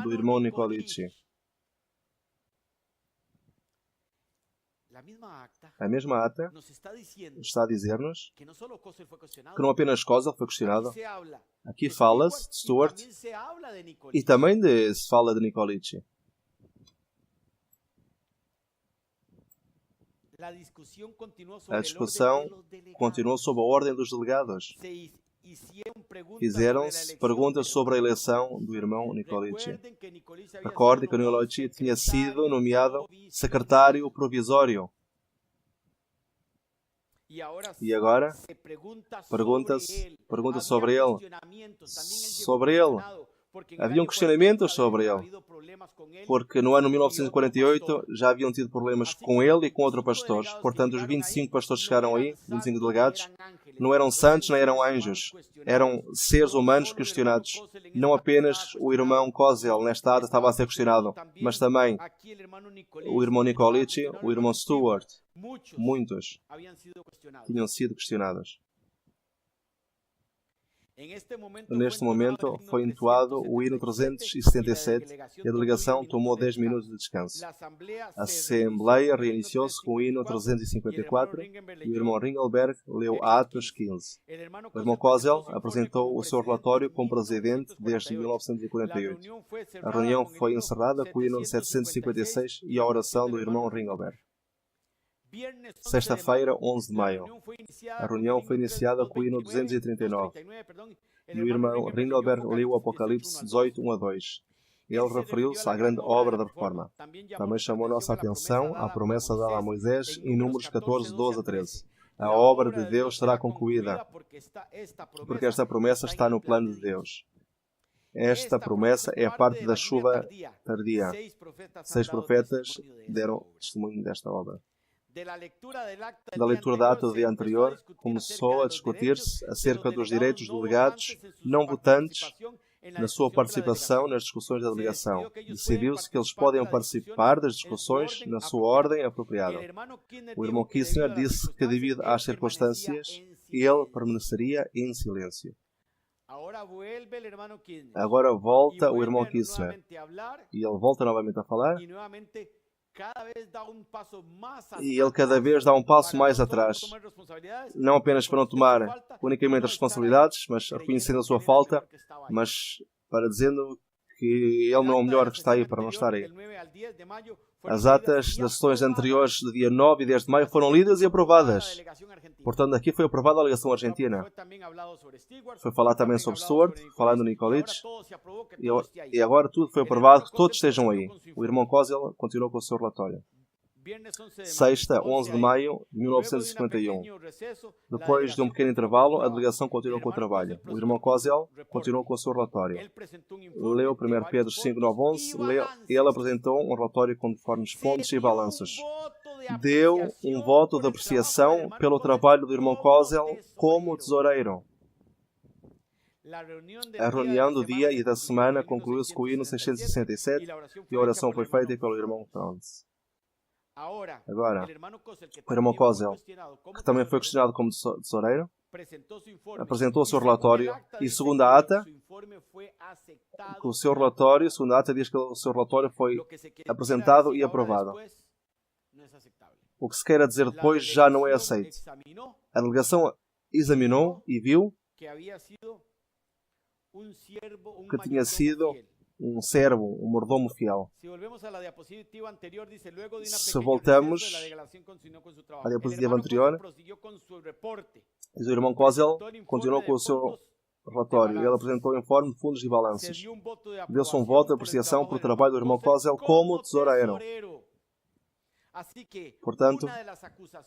do irmão Nikolic. A mesma ata está a dizer-nos que não apenas Kozel foi questionado. Aqui fala-se de Stuart e também se fala de Nikolic. A discussão continuou sobre a ordem dos delegados. Fizeram-se perguntas sobre a eleição do irmão Nikolic. Recorde que Nikolic tinha sido nomeado secretário provisório. E agora pergunta sobre ele. Havia um questionamento sobre ele, porque no ano 1948 já haviam tido problemas com ele e com outros pastores. Portanto, os 25 pastores que chegaram aí, 25 delegados, não eram santos nem eram anjos. Eram seres humanos questionados. Não apenas o irmão Kozel nesta ata estava a ser questionado, mas também o irmão Nikolic, o irmão Stuart. Muitos tinham sido questionados. Neste momento foi entoado o hino 377 e a delegação tomou 10 minutos de descanso. A Assembleia reiniciou-se com o hino 354 e o irmão Ringelberg leu Atos 15. O irmão Kozel apresentou o seu relatório como presidente desde 1948. A reunião foi encerrada com o hino 756 e a oração do irmão Ringelberg. Sexta-feira, 11 de maio. A reunião foi iniciada com o hino 239. E o irmão Ringelberg leu o Apocalipse 18, 1 a 2. Ele referiu-se à grande obra da reforma. Também chamou nossa atenção à promessa dada a Moisés em Números 14, 12 a 13. A obra de Deus será concluída, porque esta promessa está no plano de Deus. Esta promessa é a parte da chuva tardia. 6 profetas deram testemunho desta obra. Da leitura da ata do dia anterior, começou a discutir-se acerca dos direitos dos delegados não votantes na sua participação nas discussões da delegação. Decidiu-se que eles podem participar das discussões na sua ordem apropriada. O irmão Kissner disse que, devido às circunstâncias, ele permaneceria em silêncio. Agora volta o irmão Kissner. E ele volta novamente a falar. E ele cada vez dá um passo mais atrás. Não apenas para não tomar unicamente as responsabilidades, mas reconhecendo a sua falta, mas para dizendo que ele não é o melhor que está aí para não estar aí. As atas das sessões anteriores do dia 9 e 10 de maio foram lidas e aprovadas. Portanto, aqui foi aprovada a alegação argentina. Foi falar também sobre Stewart, falando no Nikolic. E agora tudo foi aprovado, que todos estejam aí. O irmão Kozel continuou com o seu relatório. Sexta, 11 de maio de 1951. Depois de um pequeno intervalo, a delegação continuou com o trabalho. O irmão Kozel continuou com o seu relatório. Leu 1 Pedro 5, 9, 11. Ele apresentou um relatório conforme pontos e balanços. Deu um voto de apreciação pelo trabalho do irmão Kozel como tesoureiro. A reunião do dia e da semana concluiu-se com o hino 667 e a oração foi feita pelo irmão Franz. Agora, o irmão Kozel, que também foi questionado como tesoureiro, apresentou o seu relatório e, segundo a ata, o seu relatório, segundo a ata, diz que o seu relatório foi apresentado e aprovado. O que se queira dizer depois já não é aceito. A delegação examinou e viu que tinha sido um servo, um mordomo fiel. Se voltamos à diapositiva anterior, diz o irmão Kozel continuou com o seu relatório. Ele apresentou o informe de fundos e balanços. Deu-se um voto de apreciação por trabalho do irmão Kozel como tesoureiro. Portanto,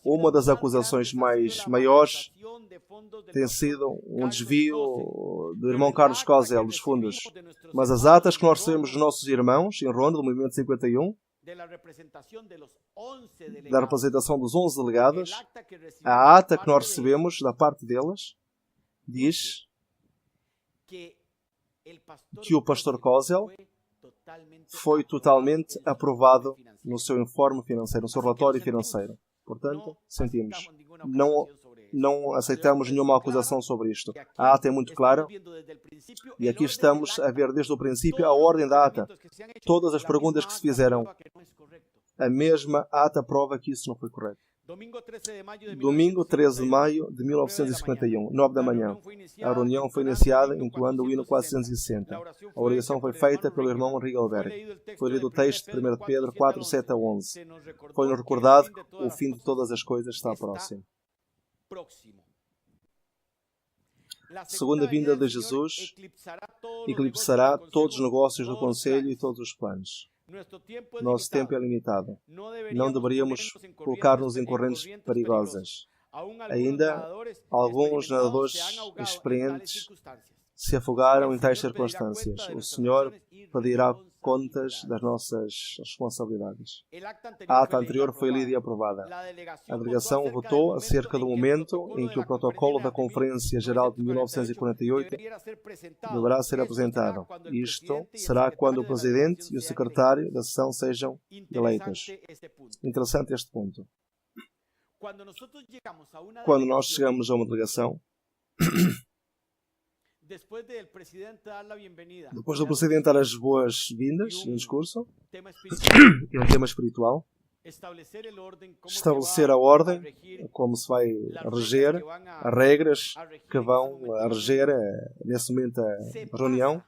uma das acusações maiores tem sido um desvio do irmão Carlos Kozel dos fundos. Mas as atas que nós recebemos dos nossos irmãos em Ronda, do Movimento 51, da representação dos 11 delegados, a ata que nós recebemos da parte deles diz que o pastor Kozel foi totalmente aprovado no seu informe financeiro, no seu relatório financeiro. Portanto, sentimos. Não aceitamos nenhuma acusação sobre isto. A ata é muito clara e aqui estamos a ver desde o princípio a ordem da ata. Todas as perguntas que se fizeram, a mesma ata prova que isso não foi correto. Domingo 13 de maio de 1951, 9 da manhã. A reunião foi iniciada entoando o hino 460. A oração foi feita pelo irmão Ringelberg. Foi lido o texto de 1 Pedro 4, 7 a 11. Foi-nos recordado que o fim de todas as coisas está próximo. A segunda vinda de Jesus eclipsará todos os negócios do Conselho e todos os planos. Nosso tempo é limitado. Não deveríamos colocar-nos em correntes perigosas. Ainda, alguns nadadores experientes se afogaram em tais circunstâncias. O Senhor pedirá contas das nossas responsabilidades. A ata anterior foi lida e aprovada. A delegação votou acerca do momento em que o protocolo da Conferência Geral de 1948 deverá ser apresentado. Isto será quando o Presidente e o Secretário da sessão sejam eleitos. Interessante este ponto. Quando nós chegamos a uma delegação, depois do Presidente dar as boas-vindas no discurso, e um tema espiritual, estabelecer a ordem, como se vai reger, as regras que vão reger nesse momento a reunião.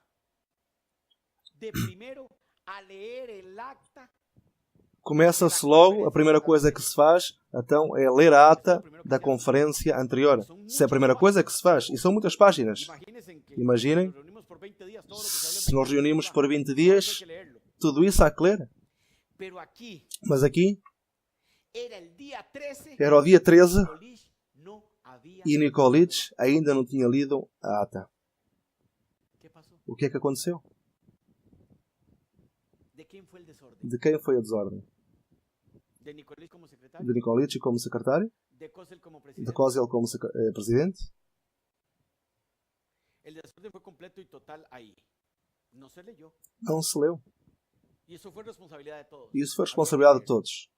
Começa-se logo, a primeira coisa que se faz, então, é ler a ata da conferência anterior. Se é a primeira coisa que se faz, e são muitas páginas. Imaginem, se nos reunimos por 20 dias, tudo isso há que ler. Mas aqui, era o dia 13 e Nikolic ainda não tinha lido a ata. O que é que aconteceu? De quem foi a desordem? De Nikolic como secretário? De Kozel como presidente? Não se leu. E isso foi responsabilidade de todos.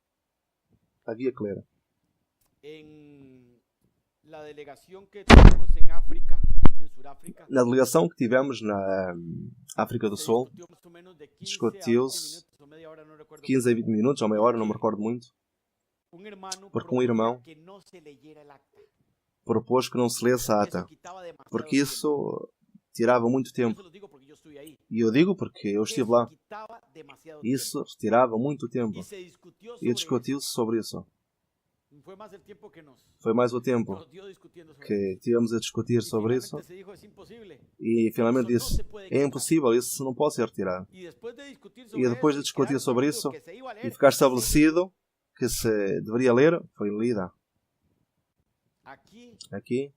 Havia que ler. Na delegação que tivemos na África do Sul, discutiu-se 15 a 20 minutos, ou meia hora, não me recordo muito, porque um irmão propôs que não se lesse a ata, porque isso tirava muito tempo. E eu digo porque eu estive lá. Isso tirava muito tempo. E discutiu-se sobre isso. Foi mais o tempo que tivemos a discutir sobre isso. E finalmente disse, é impossível, isso não pode ser retirado. E depois de discutir sobre isso e ficar estabelecido que se deveria ler, foi lida. Aqui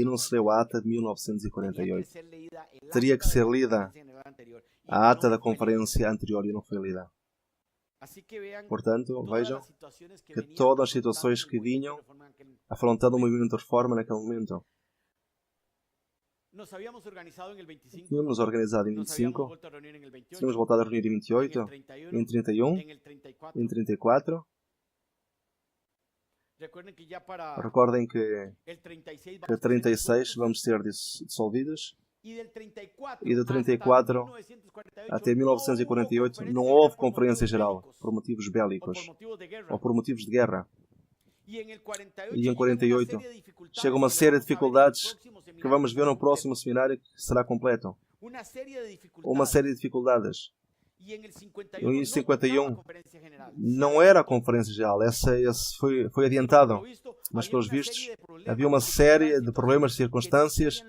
não se leu a ata de 1948. Teria que ser lida a ata da conferência anterior e não foi lida. Portanto, vejam que todas as situações que vinham afrontando o movimento de reforma naquele momento. Tínhamos organizado em 25, tínhamos voltado a reunir em 28, em 31, em 34. Recordem que 36 vamos ser dissolvidos. E de 34 até 1948 não houve conferência geral por motivos bélicos ou por motivos de guerra. E em 48 chega uma série de dificuldades que vamos ver no próximo seminário que será completo. Uma série de dificuldades. E em 51 não era a conferência geral, esse foi adiantado. Mas pelos vistos havia uma série de problemas e circunstâncias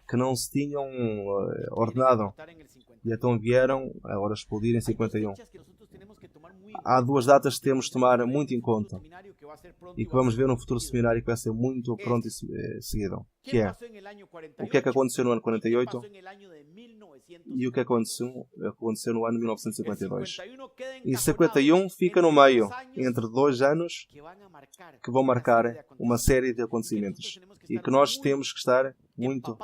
que não se tinham ordenado. E então vieram agora explodir em 51. Há duas datas que temos de tomar muito em conta e que vamos ver no futuro seminário que vai ser muito pronto e seguido. Que é o que é que aconteceu no ano 48 e o que aconteceu no ano 1952. E 51 fica no meio, entre 2 anos que vão marcar uma série de acontecimentos e que nós temos que estar muito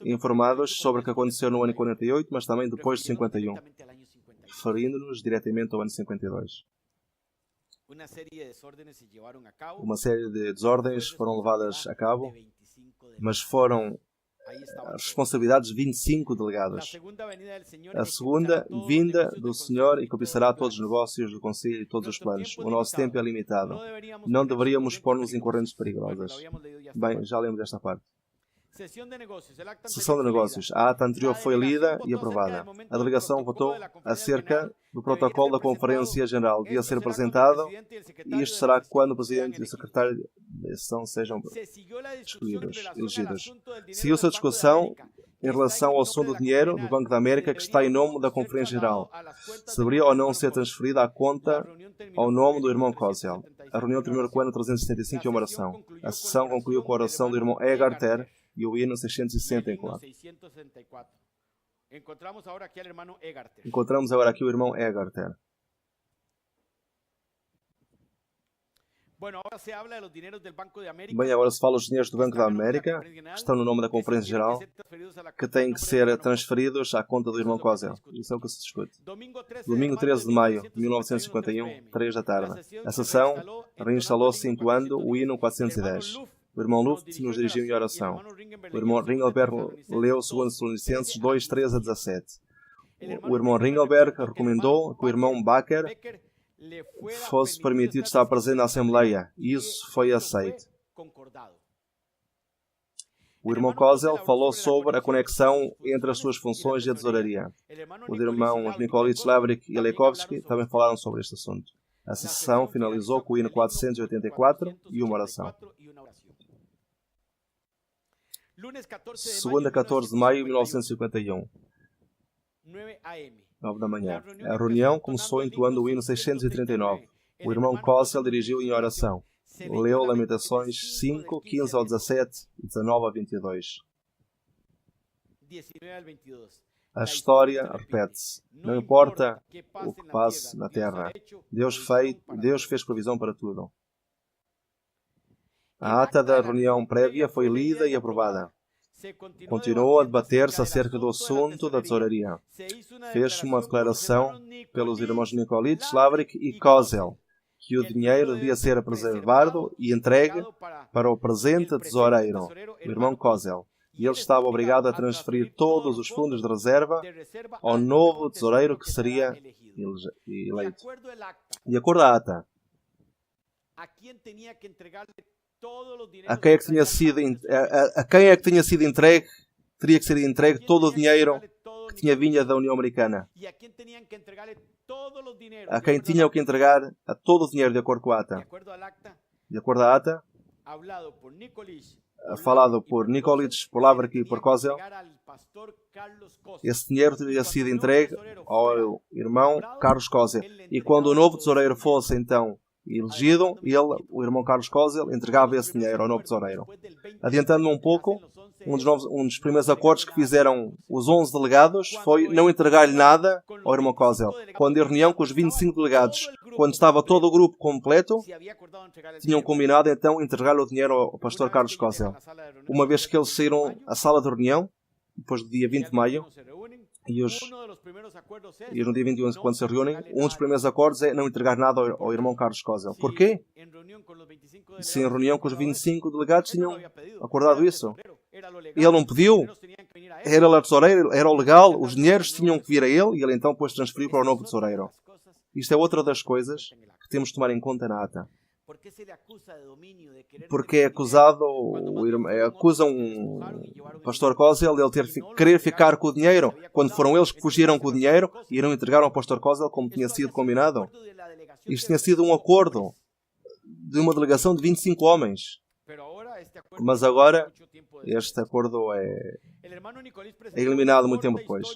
informados sobre o que aconteceu no ano 48, mas também depois de 51, referindo-nos diretamente ao ano 52. Uma série de desordens foram levadas a cabo, mas foram as responsabilidades de 25 delegados. A segunda vinda do Senhor encobiçará todos os negócios do Conselho e todos os planos. O nosso tempo é limitado. Não deveríamos pôr-nos em correntes perigosas. Bem, já lemos desta parte. Sessão de negócios. A ata anterior foi lida e aprovada. A delegação votou acerca do protocolo da Conferência Geral. Devia ser apresentado e isto será quando o Presidente e o Secretário de Sessão sejam elegidos. Seguiu-se a discussão em relação ao assunto do dinheiro do Banco da América que está em nome da Conferência Geral. Se deveria ou não ser transferida à conta ao nome do irmão Kozel. A reunião terminou com o ano 375 e uma oração. A sessão concluiu com a oração do irmão Egarter e o hino 664. Encontramos agora aqui o irmão Egarter. Bem, agora se fala os dinheiros do Banco da América, que estão no nome da Conferência Geral, que têm que ser transferidos à conta do irmão Kozel. Isso é o que se discute. Domingo 13 de maio de 1951, 3 da tarde. A sessão reinstalou-se entoando o hino 410. O irmão Luft nos dirigiu em oração. O irmão Ringelberg leu 2 Tessalonicenses 2, 13 a 17. O irmão Ringelberg recomendou que o irmão Baker fosse permitido estar presente na Assembleia. E isso foi aceito. O irmão Kozel falou sobre a conexão entre as suas funções e a tesouraria. Os irmãos Nikolic, Lavrik e Leikovsky também falaram sobre este assunto. A sessão finalizou com o hino 484 e uma oração. Segunda, 14 de maio de 1951, 9 da manhã. A reunião começou entoando o hino 639. O irmão Kozel dirigiu em oração. Leu Lamentações 5, 15 ao 17 e 19 a 22. A história repete-se. Não importa o que passe na terra. Deus fez provisão para tudo. A ata da reunião prévia foi lida e aprovada. Continuou a debater-se acerca do assunto da tesouraria. Fez-se uma declaração pelos irmãos Nikolic, Lavrik e Kozel que o dinheiro devia ser preservado e entregue para o presente tesoureiro, o irmão Kozel. E ele estava obrigado a transferir todos os fundos de reserva ao novo tesoureiro que seria eleito. De acordo à ata, a quem é que tinha sido entregue, teria que ser entregue todo o dinheiro que tinha vindo da União Americana. A quem tinha que entregar a todo o dinheiro, de acordo com a ata. De acordo à ata, falado por Nikolic, por Lavrik e por Kozel, esse dinheiro teria sido entregue ao irmão Carlos Kozel. E quando o novo tesoureiro fosse então elegido, o irmão Carlos Kozel, entregava esse dinheiro ao novo tesoureiro. Adiantando-me um pouco, um dos primeiros acordos que fizeram os 11 delegados foi não entregar-lhe nada ao irmão Kozel. Quando em reunião com os 25 delegados, quando estava todo o grupo completo, tinham combinado então entregar o dinheiro ao pastor Carlos Kozel. Uma vez que eles saíram à sala de reunião, depois do dia 20 de maio, e no dia 21, quando se reúnem, um dos primeiros acordos é não entregar nada ao irmão Carlos Kozel. Porquê? Se em reunião com os 25 delegados tinham acordado isso. Ele não pediu, era o tesoureiro, era o legal, os dinheiros tinham que vir a ele e ele então depois transferiu para o novo tesoureiro. Isto é outra das coisas que temos de tomar em conta na ata. Porque é acusam o pastor Kozel de ele querer ficar com o dinheiro, quando foram eles que fugiram com o dinheiro e não entregaram ao pastor Kozel como tinha sido combinado. Isto tinha sido um acordo de uma delegação de 25 homens. Mas agora este acordo é eliminado muito tempo depois.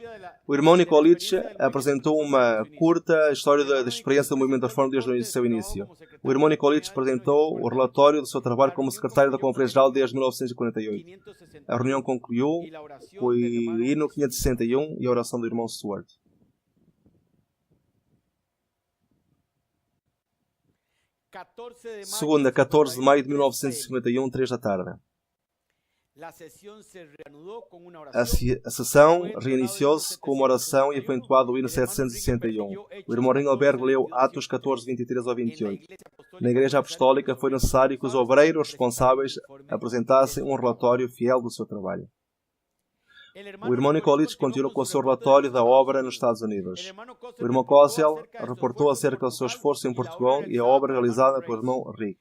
O irmão Nikolic apresentou uma curta história da experiência do movimento da Reforma desde o seu início. O irmão Nikolic apresentou o relatório do seu trabalho como secretário da Conferência Geral desde 1948. A reunião concluiu com o hino 561 e a oração do irmão Stuart. Segunda, 14 de maio de 1951, 3 da tarde. A sessão reiniciou-se com uma oração e foi entoado o hino 761. O irmão Ringelberg leu Atos 14, 23 ao 28. Na Igreja Apostólica foi necessário que os obreiros responsáveis apresentassem um relatório fiel do seu trabalho. O irmão Nikolic continuou com o seu relatório da obra nos Estados Unidos. O irmão Kozel reportou acerca do seu esforço em Portugal e a obra realizada pelo irmão Rick.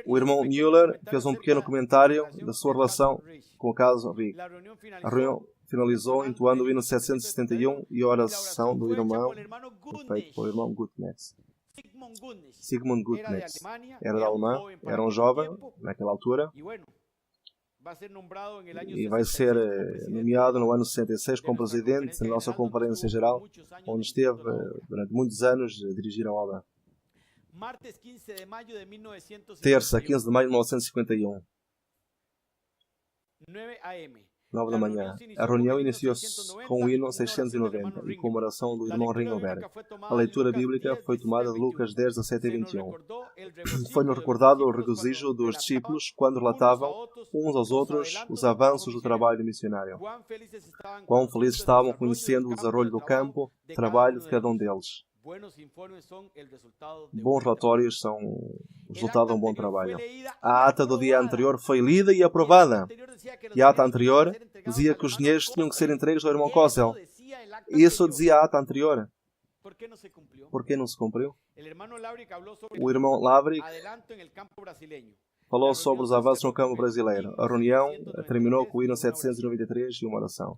O irmão Mueller fez um pequeno comentário da sua relação com o caso Rick. A reunião finalizou entoando o hino 771 e a oração do irmão, feito pelo irmão Gutnetz. Sigmund Gutnetz era da Alemanha, era um jovem naquela altura e vai ser nomeado no ano 66 como presidente da nossa Conferência Geral, onde esteve durante muitos anos a dirigir a obra. Terça, 15 de maio de 1951, 9 da manhã. A reunião iniciou-se com o hino 690 e com a oração do irmão Ringelberg. A leitura bíblica foi tomada de Lucas 10, 17 e 21. Foi-nos recordado o regozijo dos discípulos quando relatavam uns aos outros os avanços do trabalho missionário. Quão felizes estavam conhecendo o desarrollo do campo, trabalho de cada um deles. Bons relatórios são o resultado de um bom trabalho. A ata do dia anterior foi lida e aprovada. E a ata anterior dizia que os dinheiros tinham que ser entregues ao irmão Kozel. Isso dizia a ata anterior. Por que não se cumpriu? O irmão Lavrik falou sobre os avanços no campo brasileiro. A reunião terminou com o hino 793 e uma oração.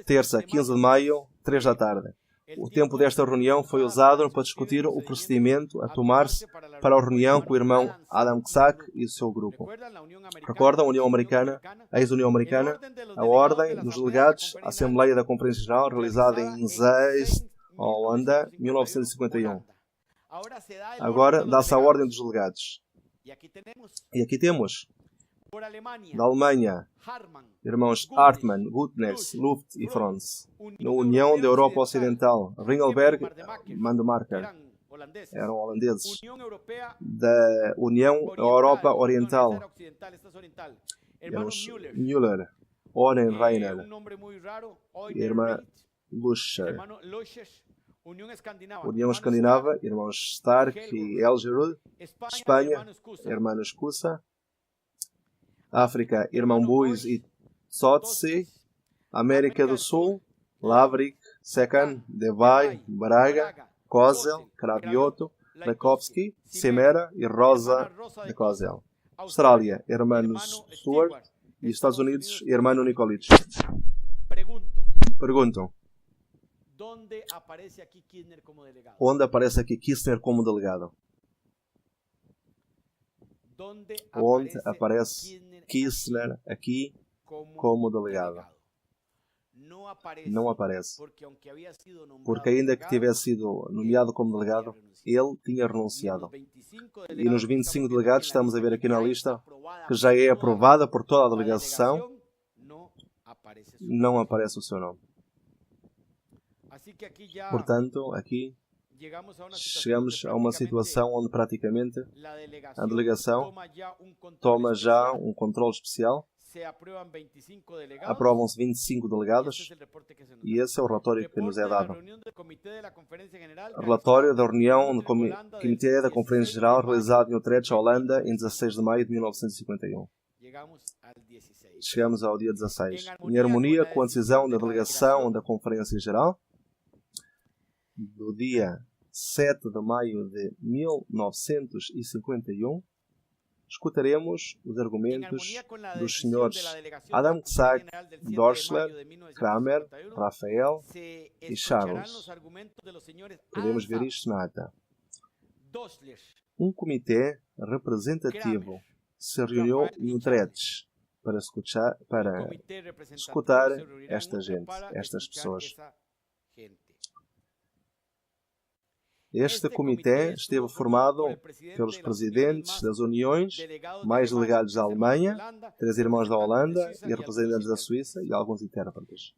Terça, 15 de maio, 3 da tarde. O tempo desta reunião foi usado para discutir o procedimento a tomar-se para a reunião com o irmão Adam Ksak e o seu grupo. Recordam a União Americana, a ex-União Americana, a ordem dos delegados, a Assembleia da Conferência Geral, realizada em Zeist, Holanda, 1951. Agora dá-se a ordem dos delegados. E aqui temos, da Alemanha, irmãos Hartmann, Gutnes, Luft e Franz. Na União da Europa Ocidental, Ringelberg, Mandemarker, eram holandeses. Da União da Europa Oriental, irmãos Müller, Orenreiner, irmã Luscher. União Escandinava, irmãos Stark e Elgerud. Espanha, irmãos Cusa. África, irmão Buis e Tsotsi. América do Sul, Lavrik, Sekan, Devay, Braga, Kozel, Kravioto, Rakowski, Semera e Rosa de Kozel. Austrália, irmãos Stewart. E Estados Unidos, irmão Nikolic. Perguntam. Onde aparece aqui Kirchner como delegado? Onde aparece Kirchner aqui como delegado? Não aparece. Porque ainda que tivesse sido nomeado como delegado, ele tinha renunciado. E nos 25 delegados, estamos a ver aqui na lista, que já é aprovada por toda a delegação, não aparece o seu nome. Portanto, aqui chegamos a uma situação onde praticamente a delegação toma já um controle especial. Aprovam-se 25 delegados e esse é o relatório que nos é dado. Relatório da reunião do Comitê da Conferência Geral realizado em Utrecht, Holanda, em 16 de maio de 1951. Chegamos ao dia 16. Em harmonia com a decisão da delegação da Conferência Geral, do dia 7 de maio de 1951, escutaremos os argumentos dos senhores Adam Ksak, Dorschler, Kramer, Rafael e Charles. Podemos ver isto na ata. Um comitê representativo se reuniu em Utrecht para escutar esta gente, estas pessoas. Este comitê esteve formado pelos presidentes das uniões, mais delegados da Alemanha, 3 irmãos da Holanda e representantes da Suíça e alguns intérpretes.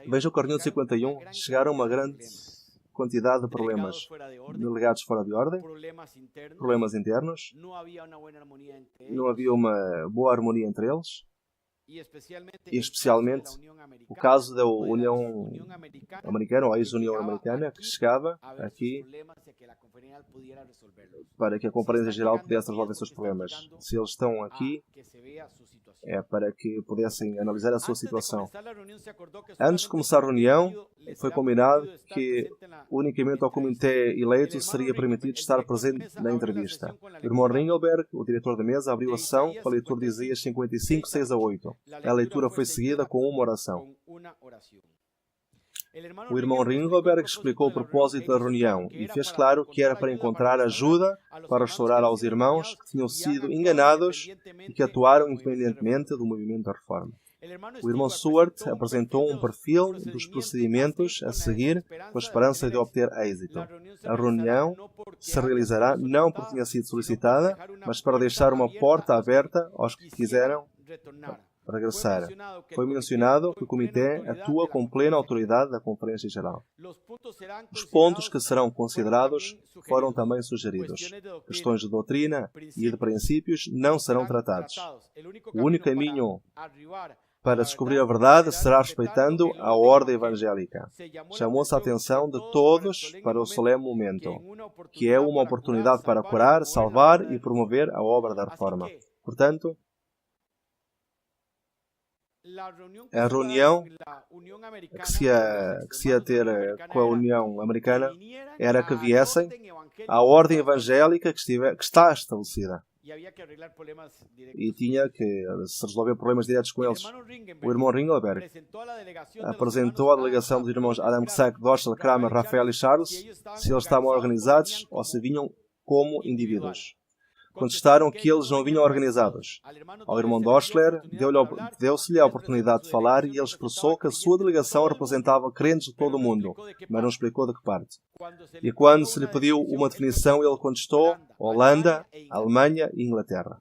Vejam que a reunião de 51 chegaram a uma grande quantidade de problemas. Delegados fora de ordem, problemas internos, não havia uma boa harmonia entre eles. E especialmente o caso da União Americana, ou a ex-União Americana, que chegava aqui para que a Conferência Geral pudesse resolver seus problemas. Se eles estão aqui, é para que pudessem analisar a sua situação. Antes de começar a reunião, foi combinado que unicamente ao comitê eleito seria permitido estar presente na entrevista. O irmão Ringelberg, o diretor da mesa, abriu a sessão com a leitura de Isaías 55, 6 a 8. A leitura foi seguida com uma oração. O irmão Ringelberg explicou o propósito da reunião e fez claro que era para encontrar ajuda para restaurar aos irmãos que tinham sido enganados e que atuaram independentemente do movimento da reforma. O irmão Stewart apresentou um perfil dos procedimentos a seguir com a esperança de obter êxito. A reunião se realizará não porque tinha sido solicitada, mas para deixar uma porta aberta aos que quiseram regressar. Foi mencionado que o Comitê atua com plena autoridade da Conferência Geral. Os pontos que serão considerados foram também sugeridos. Questões de doutrina e de princípios não serão tratados. O único caminho para descobrir a verdade será respeitando a ordem evangélica. Chamou-se a atenção de todos para o solene momento, que é uma oportunidade para curar, salvar e promover a obra da reforma. Portanto, A reunião que se ia ter com a União Americana era que viessem à ordem evangélica que está estabelecida. E tinha que se resolver problemas diretos com eles. O irmão Ringelberg apresentou à delegação dos irmãos Adam Sack, Doschel, Kramer, Rafael e Charles se eles estavam organizados ou se vinham como indivíduos. Contestaram que eles não vinham organizados. Ao irmão Doschler deu-se-lhe a oportunidade de falar e ele expressou que a sua delegação representava crentes de todo o mundo, mas não explicou de que parte. E quando se lhe pediu uma definição, ele contestou Holanda, Alemanha e Inglaterra.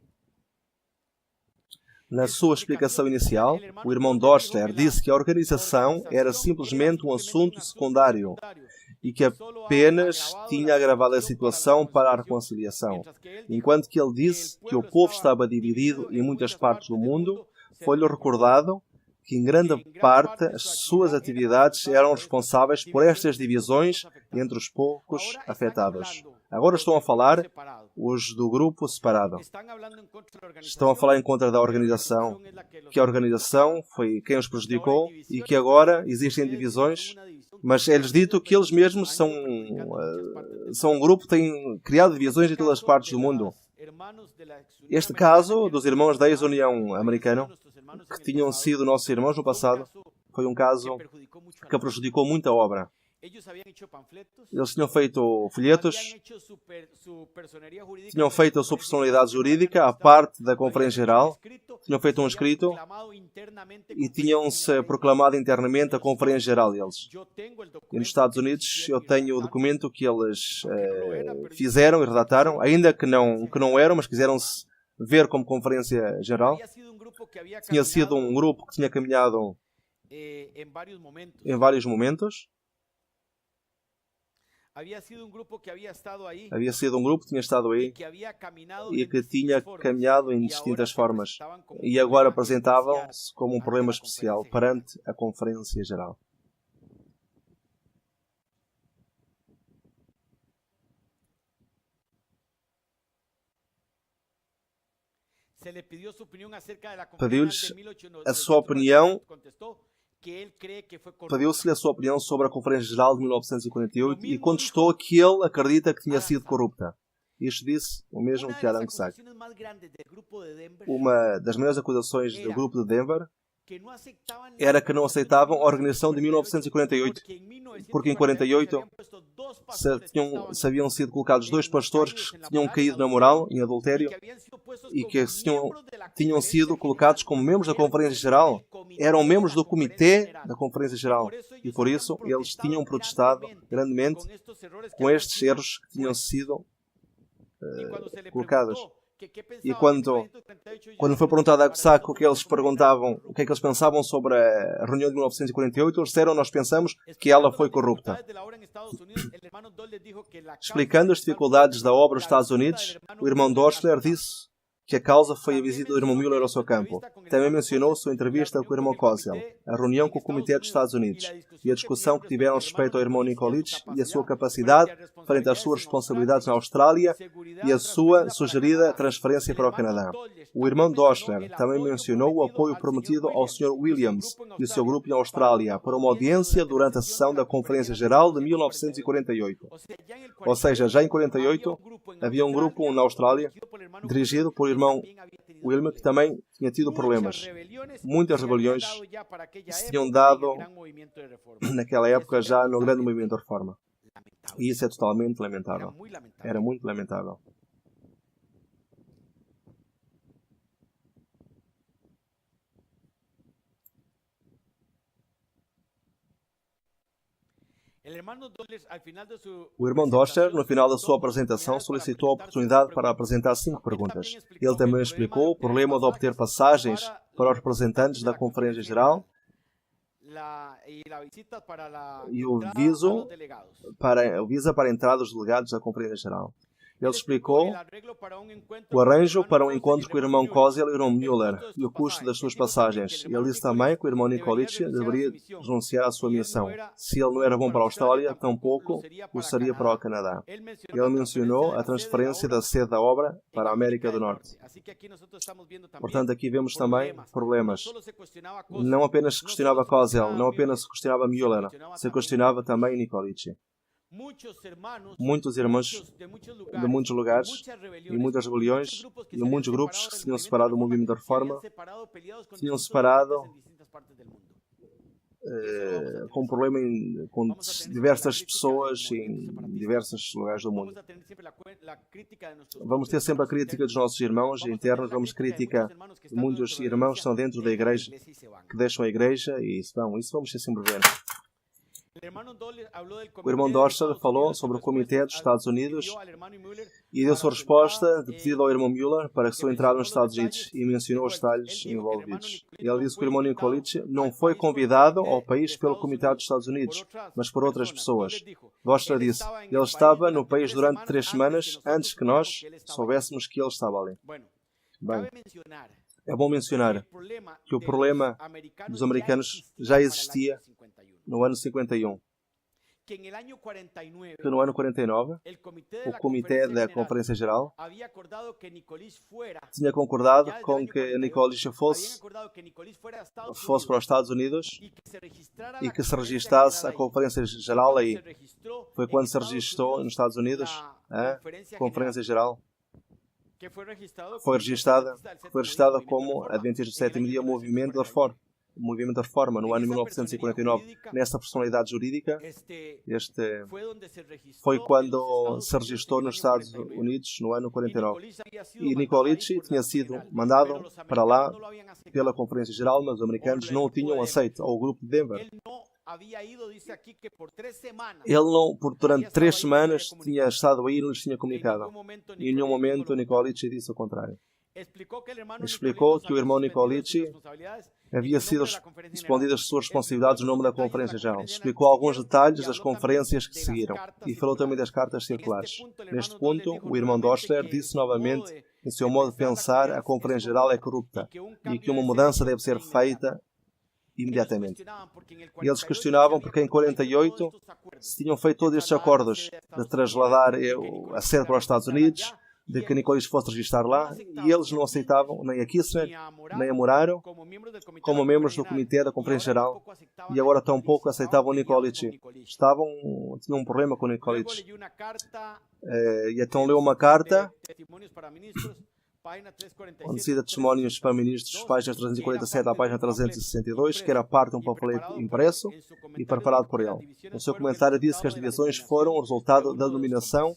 Na sua explicação inicial, o irmão Doschler disse que a organização era simplesmente um assunto secundário e que apenas tinha agravado a situação para a reconciliação, enquanto que ele disse que o povo estava dividido em muitas partes do mundo. Foi-lhe recordado que em grande parte as suas atividades eram responsáveis por estas divisões entre os poucos afetados. Agora estão a falar os do grupo separado. Estão a falar em contra da organização, que a organização foi quem os prejudicou e que agora existem divisões, mas é-lhes dito que eles mesmos são um grupo que tem criado divisões em todas as partes do mundo. Este caso dos irmãos da ex-União Americana, que tinham sido nossos irmãos no passado, foi um caso que prejudicou muito a obra. Eles tinham feito folhetos, tinham feito a sua personalidade jurídica, a parte da Conferência Geral, tinham feito um escrito e tinham-se proclamado internamente a Conferência Geral deles. E nos Estados Unidos eu tenho o documento que eles fizeram e redataram, ainda que não eram, mas quiseram-se ver como Conferência Geral. Tinha sido um grupo que tinha caminhado em vários momentos. Havia sido um grupo que tinha estado aí e que tinha caminhado em distintas formas e agora apresentavam-se como um problema especial perante a Conferência Geral. Pediu-lhes a sua opinião. Pediu-se-lhe a sua opinião sobre a Conferência Geral de 1948 e contestou que ele acredita que tinha sido corrupta. Isto disse o mesmo que Adam Sack. Uma das maiores acusações do grupo de Denver era que não aceitavam a organização de 1948, porque em 1948 se haviam sido colocados dois pastores que tinham caído na moral, em adultério, e que tinham sido colocados como membros da Conferência Geral. Eram membros do comitê da Conferência Geral. E por isso eles tinham protestado grandemente com estes erros que tinham sido colocados. E quando foi perguntado a Sack o que eles perguntavam, o que é que eles pensavam sobre a reunião de 1948, eles disseram: nós pensamos que ela foi corrupta. Explicando as dificuldades da obra nos Estados Unidos, o irmão Doschler disse que a causa foi a visita do irmão Müller ao seu campo. Também mencionou sua entrevista com o irmão Kozel, a reunião com o Comitê dos Estados Unidos e a discussão que tiveram respeito ao irmão Nikolic e a sua capacidade frente às suas responsabilidades na Austrália e a sua sugerida transferência para o Canadá. O irmão Doschler também mencionou o apoio prometido ao Sr. Williams e o seu grupo na Austrália para uma audiência durante a sessão da Conferência Geral de 1948. Ou seja, já em 1948 havia um grupo na Austrália dirigido por irmão Wilmer, que também tinha tido problemas. Muitas rebeliões se tinham dado naquela época já no grande movimento de reforma. E isso é totalmente lamentável. Era muito lamentável. O irmão Doschler, no final da sua apresentação, solicitou a oportunidade para apresentar 5 perguntas. Ele também explicou o problema de obter passagens para os representantes da Conferência Geral e o visa para a entrada dos delegados da Conferência Geral. Ele explicou o arranjo para um encontro com o irmão Kozel e o irmão Müller e o custo das suas passagens. Ele disse também que o irmão Nikolic deveria renunciar à sua missão. Se ele não era bom para a Austrália, tampouco o seria para o Canadá. Ele mencionou a transferência da sede da obra para a América do Norte. Portanto, aqui vemos também problemas. Não apenas se questionava Kozel, não apenas se questionava Müller, se questionava também Nikolic. Muitos irmãos de muitos lugares e muitas rebeliões e muitos grupos que se tinham separado do movimento da reforma tinham separado com problema com diversas pessoas em diversos lugares do mundo. Vamos ter sempre a crítica dos nossos irmãos internos, vamos crítica de muitos irmãos que estão dentro da igreja, que deixam a igreja e isso vamos ter sempre ver. O irmão Dorsler falou sobre o Comitê dos Estados Unidos e deu sua resposta de pedido ao irmão Müller para que sua entrada nos Estados Unidos e mencionou os detalhes envolvidos. Ele disse que o irmão Nikolic não foi convidado ao país pelo Comitê dos Estados Unidos, mas por outras pessoas. Dorsler disse, ele estava no país durante 3 semanas antes que nós soubéssemos que ele estava ali. Bem, é bom mencionar que o problema dos americanos já existia no ano 51. Que no ano 49, o Comitê da Conferência Geral tinha concordado com que Nikolic fosse para os Estados Unidos e que se registrasse a Conferência Geral aí. Foi quando se registrou nos Estados Unidos a Conferência Geral. Foi registrada como Adventista do Sétimo Dia, Movimento da Reforma, no ano 1949. Nessa personalidade jurídica, foi quando se registrou nos Estados Unidos, no ano 49. E Nikolic tinha sido mandado para lá pela Conferência Geral, mas os americanos não o tinham aceito, ao grupo de Denver. Ele durante 3 semanas tinha estado aí e não lhes tinha comunicado. E em nenhum momento Nikolic disse o contrário. Explicou que o irmão Nikolic havia sido respondido às suas responsabilidades no nome da Conferência Geral. Explicou alguns detalhes das conferências que seguiram e falou também das cartas circulares. Neste ponto, o irmão Dorsler disse novamente, em seu modo de pensar, a Conferência Geral é corrupta e que uma mudança deve ser feita imediatamente. E eles questionavam porque em 48 se tinham feito todos estes acordos de trasladar a sede para os Estados Unidos, de que Nikolic fosse registrar lá, e eles não aceitavam nem a Kistner, nem a Muraro, como membros do Comitê da Conferência Geral, e agora tampouco aceitavam Nikolic. Tinham um problema com Nikolic. E então leu uma carta onde cita testemunhos para ministros, páginas 347 à página 362, que era parte de um panfleto impresso e preparado por ele. No seu comentário disse que as divisões foram o resultado da dominação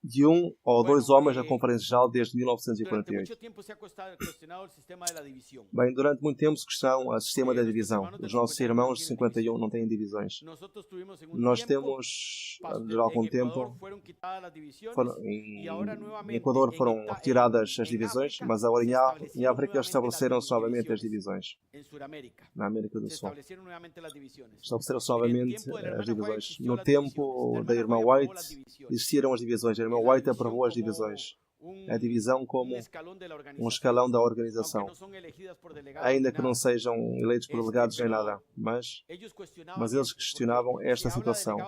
de 1 ou 2 homens da Conferência Geral desde 1948. Bem, durante muito tempo se questionou o sistema da divisão. Os nossos irmãos de 51 não têm divisões. Nós temos, durante algum tempo, em Equador foram retiradas as divisões, mas agora em África estabeleceram-se novamente as divisões. Na América do Sul. Estabeleceram-se novamente as divisões. No tempo da irmã White existiram as divisões. A irmã White aprovou as divisões. A divisão como um escalão da organização, ainda que não sejam eleitos por delegados nem nada, mas eles questionavam esta situação,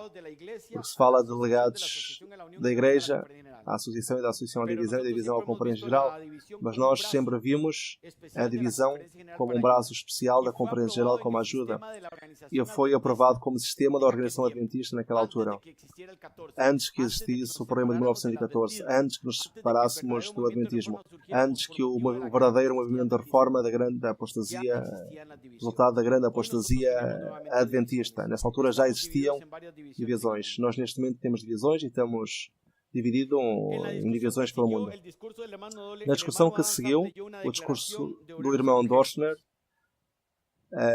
porque se fala de delegados da Igreja, a associação e da associação à divisão e da divisão à Conferência Geral, mas nós sempre vimos a divisão como um braço especial da Conferência Geral como ajuda, e foi aprovado como sistema da organização adventista naquela altura, antes que existisse o problema de 1914, antes que nos separássemos do Adventismo, antes que o verdadeiro movimento da reforma da grande apostasia, resultado da grande apostasia adventista. Nessa altura já existiam divisões. Nós neste momento temos divisões e estamos divididos em divisões pelo mundo. Na discussão que seguiu, o discurso do irmão Dorsner,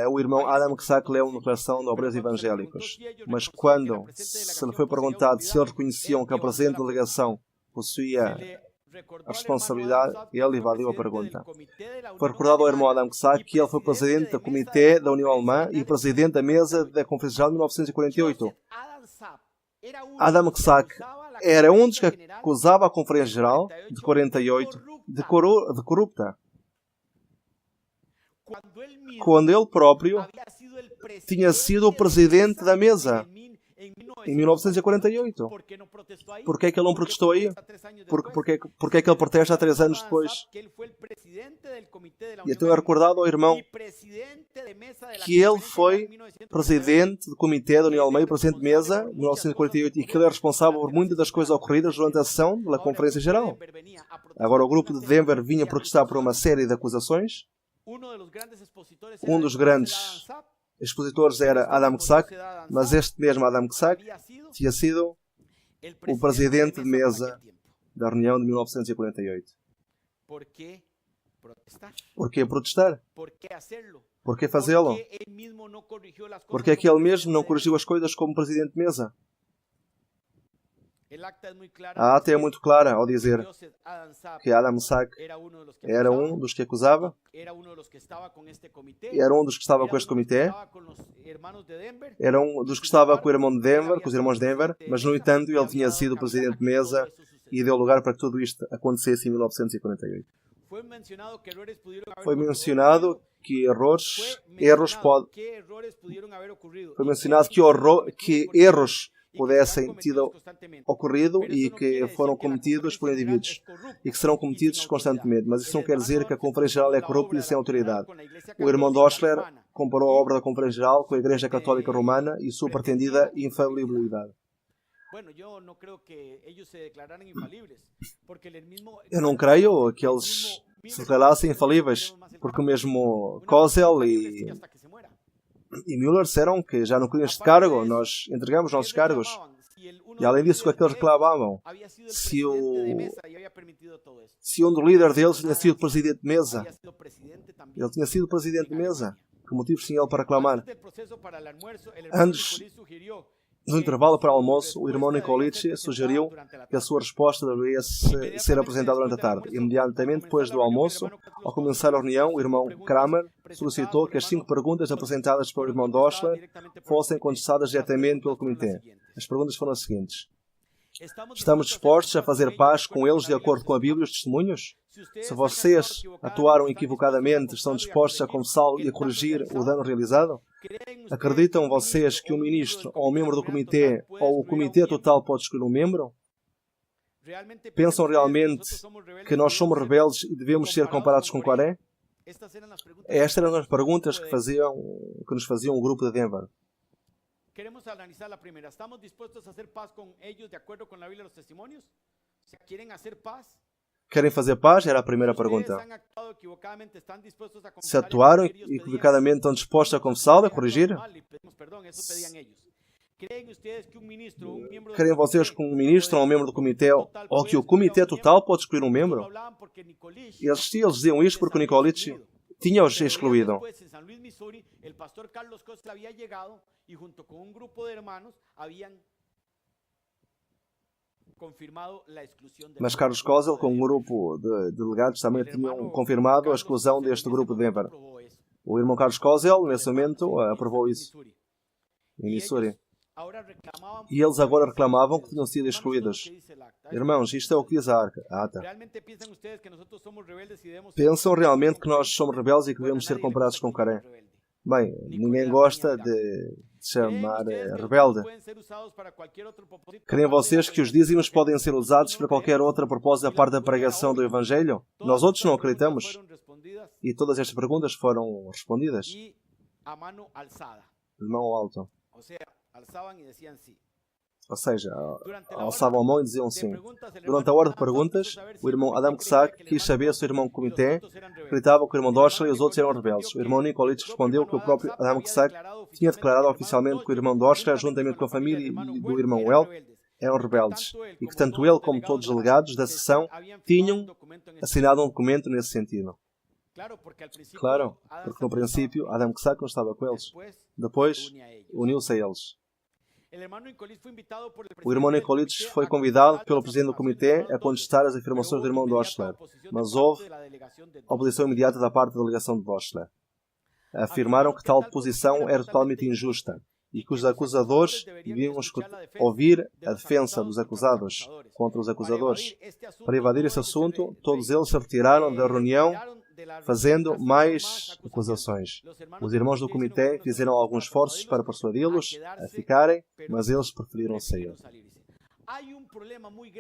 o irmão Adam Ksak leu uma declaração de obreiros evangélicos, mas quando se lhe foi perguntado se eles reconheciam que a presente delegação possuía a responsabilidade, ele evadiu a pergunta. Foi recordado ao irmão Adam Ksak que ele foi presidente do Comitê da União Alemã e presidente da mesa da Conferência Geral de 1948. Adam Ksak era um dos que acusava a Conferência Geral de 48 de corrupta, quando ele próprio tinha sido o presidente da mesa em 1948. Por que é que ele não protestou aí? Por que é que ele protesta há 3 anos depois? E então é recordado ao irmão que ele foi presidente do Comitê da União Alemã, presidente de mesa em 1948, e que ele é responsável por muitas das coisas ocorridas durante a sessão da Conferência Geral. Agora o grupo de Denver vinha protestar por uma série de acusações. Um dos grandes expositores era Adam Ksak, mas este mesmo Adam Ksak tinha sido o presidente de mesa da reunião de 1948. Por que protestar? Por que fazê-lo? Porque é que ele mesmo não corrigiu as coisas como presidente de mesa? A ata é muito clara ao dizer que Adam Ksak era um dos que acusava, era um dos que estava com este comitê, era um dos que estava com o irmão de Denver, com os irmãos de Denver, mas no entanto ele tinha sido presidente de mesa e deu lugar para que tudo isto acontecesse em 1948. Foi mencionado que erros pudessem ter ocorrido e que foram cometidos por indivíduos e que serão cometidos constantemente. Mas isso não quer dizer que a Conferência Geral é corrupta e sem autoridade. O irmão Doschler comparou a obra da Conferência Geral com a Igreja Católica Romana e sua pretendida infalibilidade. Eu não creio que eles se declarassem infalíveis, porque o mesmo Kozel e Müller disseram que já não queriam este cargo, nós entregamos nossos cargos. E além disso, o que aqueles reclamavam? Se um dos líderes deles tinha sido presidente de mesa, ele tinha sido presidente de mesa, que motivos tinha ele para reclamar? Antes do intervalo para o almoço, o irmão Nikolic sugeriu que a sua resposta deveria ser apresentada durante a tarde. Imediatamente depois do almoço, ao começar a reunião, o irmão Kramer solicitou que as 5 perguntas apresentadas pelo irmão Doschler fossem contestadas diretamente pelo comitê. As perguntas foram as seguintes: estamos dispostos a fazer paz com eles de acordo com a Bíblia e os testemunhos? Se vocês atuaram equivocadamente, estão dispostos a confessá-lo e a corrigir o dano realizado? Acreditam vocês que um ministro ou um membro do comitê ou o comitê total pode escolher um membro? Pensam realmente que nós somos rebeldes e devemos ser comparados com Coré? Estas eram as perguntas que nos faziam o grupo de Denver. Queremos analisar a primeira. Estamos dispostos a fazer paz com eles de acordo com a Bíblia e os testemunhos? Querem fazer paz? Querem fazer paz? Era a primeira pergunta. Se atuaram equivocadamente, estão dispostos a confessá-lo e a corrigir? Querem vocês que um ministro ou um membro do comitê, ou que o comitê total pode escolher um membro? Eles diziam isto porque o Nikolic tinha-os excluído. Mas Carlos Kozel, com um grupo de delegados, também tinham confirmado a exclusão deste grupo de Denver. O irmão Carlos Kozel, nesse momento, aprovou isso em Missouri. E eles agora reclamavam que tinham sido excluídos. Irmãos, isto é o que diz a ata. Pensam realmente que nós somos rebeldes e que devemos ser comparados com Coré? Bem, ninguém gosta de chamar rebelde. Creem vocês que os dízimos podem ser usados para qualquer outra propósito da parte da pregação do Evangelho? Nós outros não acreditamos. E todas estas perguntas foram respondidas. De mão alta. Ou seja, alçavam a mão e diziam sim. Durante a hora de perguntas, o irmão Adam Ksak quis saber se o irmão comitê acreditava que o irmão Doschler e os outros eram rebeldes. O irmão Nikolic respondeu que o próprio Adam Ksak tinha declarado oficialmente que o irmão Doschler, juntamente com a família do irmão Well, eram rebeldes e que tanto ele como todos os delegados da sessão tinham assinado um documento nesse sentido. Claro, porque no princípio Adam Ksak não estava com eles. Depois, uniu-se a eles. O irmão Nikolic foi convidado pelo presidente do comitê a contestar as afirmações do irmão Doschler, mas houve oposição imediata da parte da delegação de Doschler. Afirmaram que tal posição era totalmente injusta e que os acusadores deviam ouvir a defesa dos acusados contra os acusadores. Para evadir esse assunto, todos eles se retiraram da reunião fazendo mais acusações. Os irmãos do comitê fizeram alguns esforços para persuadi-los a ficarem, mas eles preferiram sair.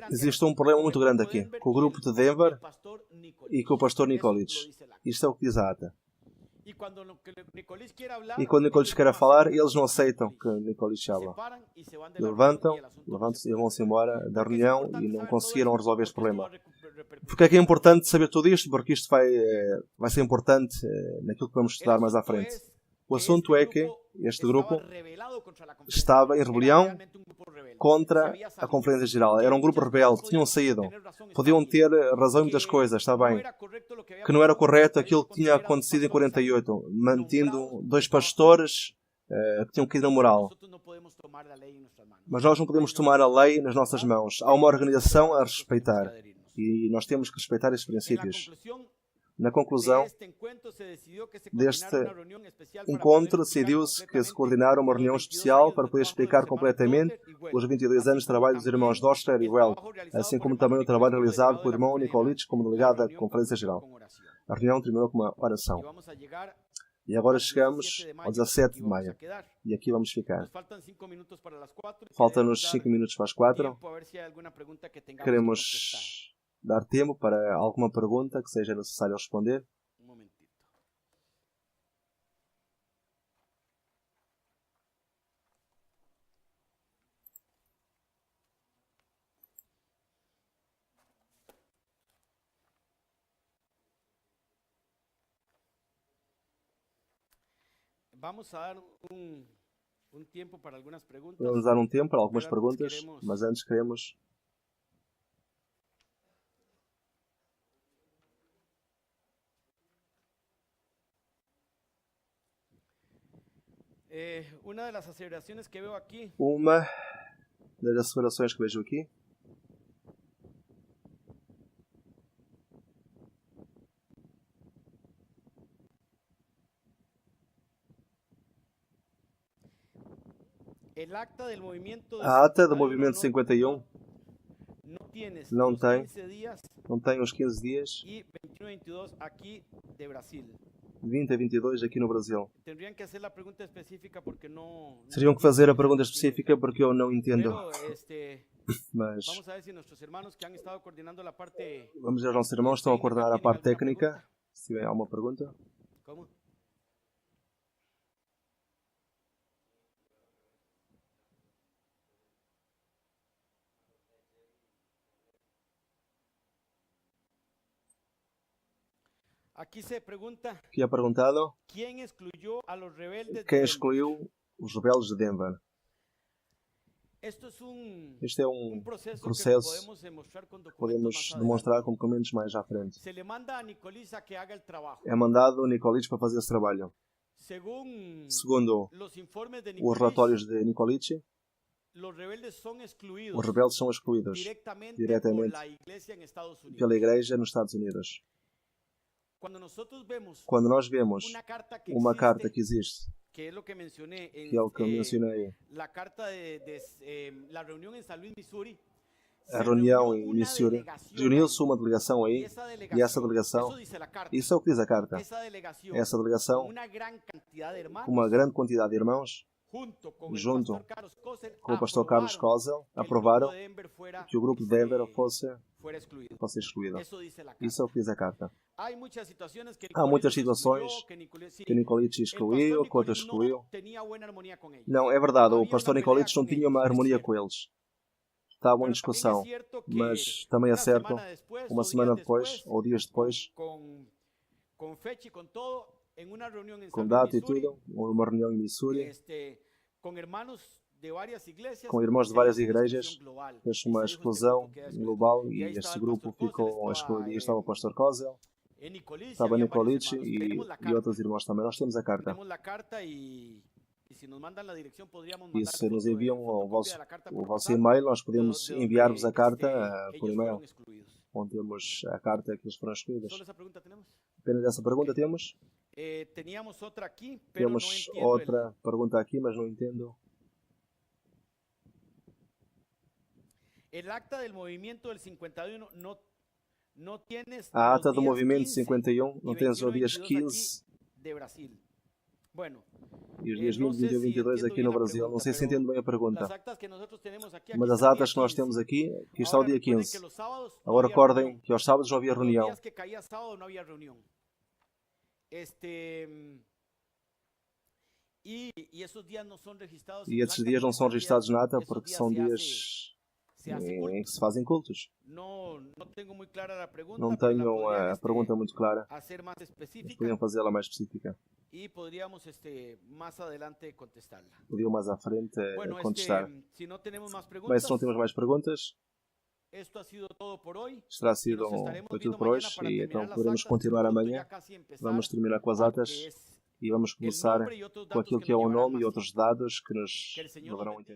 Existe um problema muito grande aqui, com o grupo de Denver e com o pastor Nikolic. Isto é o que diz a ata. E quando Nikolic quer falar, eles não aceitam que Nikolic fala. Levantam-se e vão-se embora da reunião e não conseguiram resolver este problema. Porque é que é importante saber tudo isto? Porque isto vai ser importante naquilo que vamos estudar mais à frente. O assunto é que este grupo estava em rebelião contra a Conferência Geral. Era um grupo rebelde, tinham saído. Podiam ter razão em muitas coisas, está bem. Que não era correto aquilo que tinha acontecido em 48, mantendo dois pastores que tinham caído na moral. Mas nós não podemos tomar a lei nas nossas mãos. Há uma organização a respeitar. E nós temos que respeitar esses princípios. Na conclusão deste encontro, decidiu-se que se coordinar uma reunião especial para poder explicar completamente os 22 anos de trabalho dos irmãos Doster e Well, assim como também o trabalho realizado pelo irmão Nikolic como delegado da Conferência Geral. A reunião terminou com uma oração. E agora chegamos ao 17 de maio. E aqui vamos ficar. Faltam-nos 5 minutos para as 4. Queremos dar tempo para alguma pergunta que seja necessário responder. Vamos dar tempo para algumas perguntas. Vamos dar um tempo para algumas perguntas, mas antes queremos uma das asseverações que vejo aqui a ata do movimento 51 não tem os 15 dias e 21 e 22 aqui de Brasil. 20 a 22 aqui no Brasil. Teriam que fazer a pergunta específica porque eu não entendo. Mas vamos ver os nossos irmãos que estão a coordenar a parte técnica. Se tiver alguma pergunta. Como? Aqui é perguntado quem excluiu os rebeldes de Denver. Este é um processo que podemos demonstrar com documentos mais à frente. É mandado a Nikolic para fazer esse trabalho. Segundo os relatórios de Nikolic, os rebeldes são excluídos diretamente pela Igreja nos Estados Unidos. Quando nós vemos uma carta que existe, que é o que eu mencionei, a reunião em Missouri, reuniu-se uma delegação aí, e essa delegação, isso é o que diz a carta, essa delegação, com uma grande quantidade de irmãos, junto com o pastor Carlos Kozel, aprovaram que o grupo de Denver fosse excluído. Isso é o que diz a carta. Há muitas situações que Nikolic excluiu, que outras excluiu. Não, é verdade, o pastor Nikolic não tinha uma harmonia com eles. Estavam em discussão, mas também é certo, uma semana depois, ou dias depois, com data e tudo, uma reunião em Missouri, com irmãos de várias igrejas, fez uma explosão global e este grupo ficou excluído. E estava o pastor Kozel, estava Nikolic e outros irmãos também. Nós temos a carta. E se nos enviam o vosso e-mail, nós podemos enviar-vos a carta por e-mail, onde temos a carta que eles foram excluídos. Apenas essa pergunta temos? Teníamos otra aquí, pero no Temos entiendo outra pergunta aqui, mas não entendo. el acta del movimiento del 51 no tienes A los ata do días movimento 15 51 y não tens 21 os y dias 22 aquí 15 de Brasil. Bueno, e os dias no 20, sé 21 e si 22 entiendo aqui bien no la Brasil. Não pregunta, sei se pero entendo bem a las pergunta. actas que nosotros tenemos aquí Uma das está el día atas que nós 15. temos aqui, aqui está o Ahora dia recuerden que 15. los sábados no Agora había recordem reunión. que aos sábados não havia Los reunião. días que caía sábado no había reunión. Y esos días no son registrados E en el esses acta dias não porque são esos registados na ata esos porque días são se dias hace em culto. que se fazem cultos. No tengo muy clara la pregunta, Não pero la tenho podrían a pergunta muito clara, hacer más mas específica podiam fazê-la mais específica. y podríamos más adelante contestarla. Podiam mais à frente Bueno, contestar. si no tenemos más Bem, preguntas, se não temos mais perguntas, esto ha sido todo por hoy. isto terá Y sido nos estaremos foi tudo viendo por mañana hoje para e terminar então las poderemos actas, continuar pronto amanhã. ya casi empezar Vamos terminar com as a lo atas que es e vamos el começar nombre y otros com datos aquilo que que é nos o llevarán nome e más outros tiempo. dados que Que el nos Señor nos levarão a bendiga. entender.